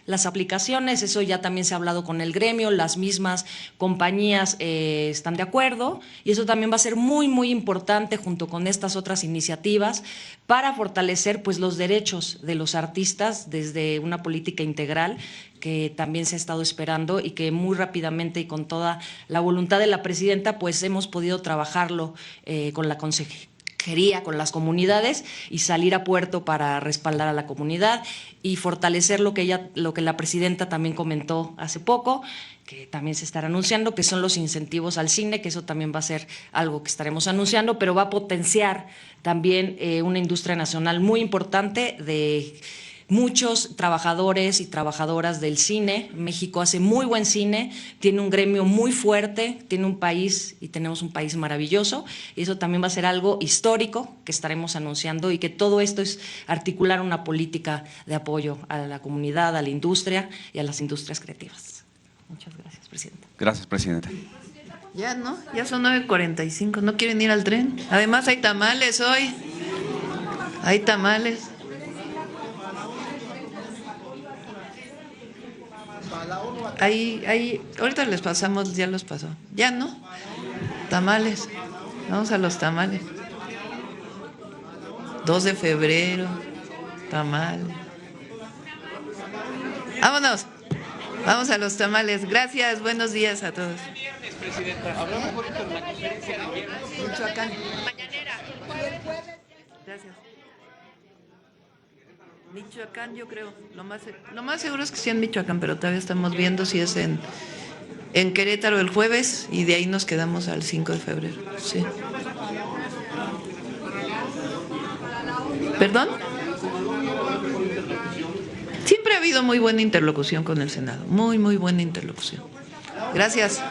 [SPEAKER 13] Las aplicaciones, eso ya también se ha hablado con el gremio, las mismas compañías están de acuerdo y eso también va a ser muy, muy importante junto con estas otras iniciativas para fortalecer pues los derechos de los artistas desde una política integral que también se ha estado esperando y que muy rápidamente y con toda la voluntad de la presidenta pues hemos podido trabajarlo con la consejería, con las comunidades y salir a puerto para respaldar a la comunidad y fortalecer lo que la presidenta también comentó hace poco, que también se estará anunciando, que son los incentivos al cine, que eso también va a ser algo que estaremos anunciando, pero va a potenciar también una industria nacional muy importante de muchos trabajadores y trabajadoras del cine. México hace muy buen cine, tiene un gremio muy fuerte, tiene un país y tenemos un país maravilloso y eso también va a ser algo histórico que estaremos anunciando y que todo esto es articular una política de apoyo a la comunidad, a la industria y a las industrias creativas. Muchas gracias, presidenta.
[SPEAKER 12] Gracias, presidenta.
[SPEAKER 1] Ya, ¿no? Ya son 9:45, ¿no quieren ir al tren? Además hay tamales hoy, hay tamales. Ahorita les pasamos, ya los pasó. Ya, ¿no? Tamales. Vamos a los tamales. 2 de febrero, tamales. Vámonos. Vamos a los tamales. Gracias, buenos días a todos. Michoacán. Mañanera. Gracias. Michoacán, yo creo. Lo más seguro es que sea en Michoacán, pero todavía estamos viendo si es en Querétaro el jueves y de ahí nos quedamos al 5 de febrero. Sí. ¿Perdón? Siempre ha habido muy buena interlocución con el Senado. Muy, muy buena interlocución. Gracias.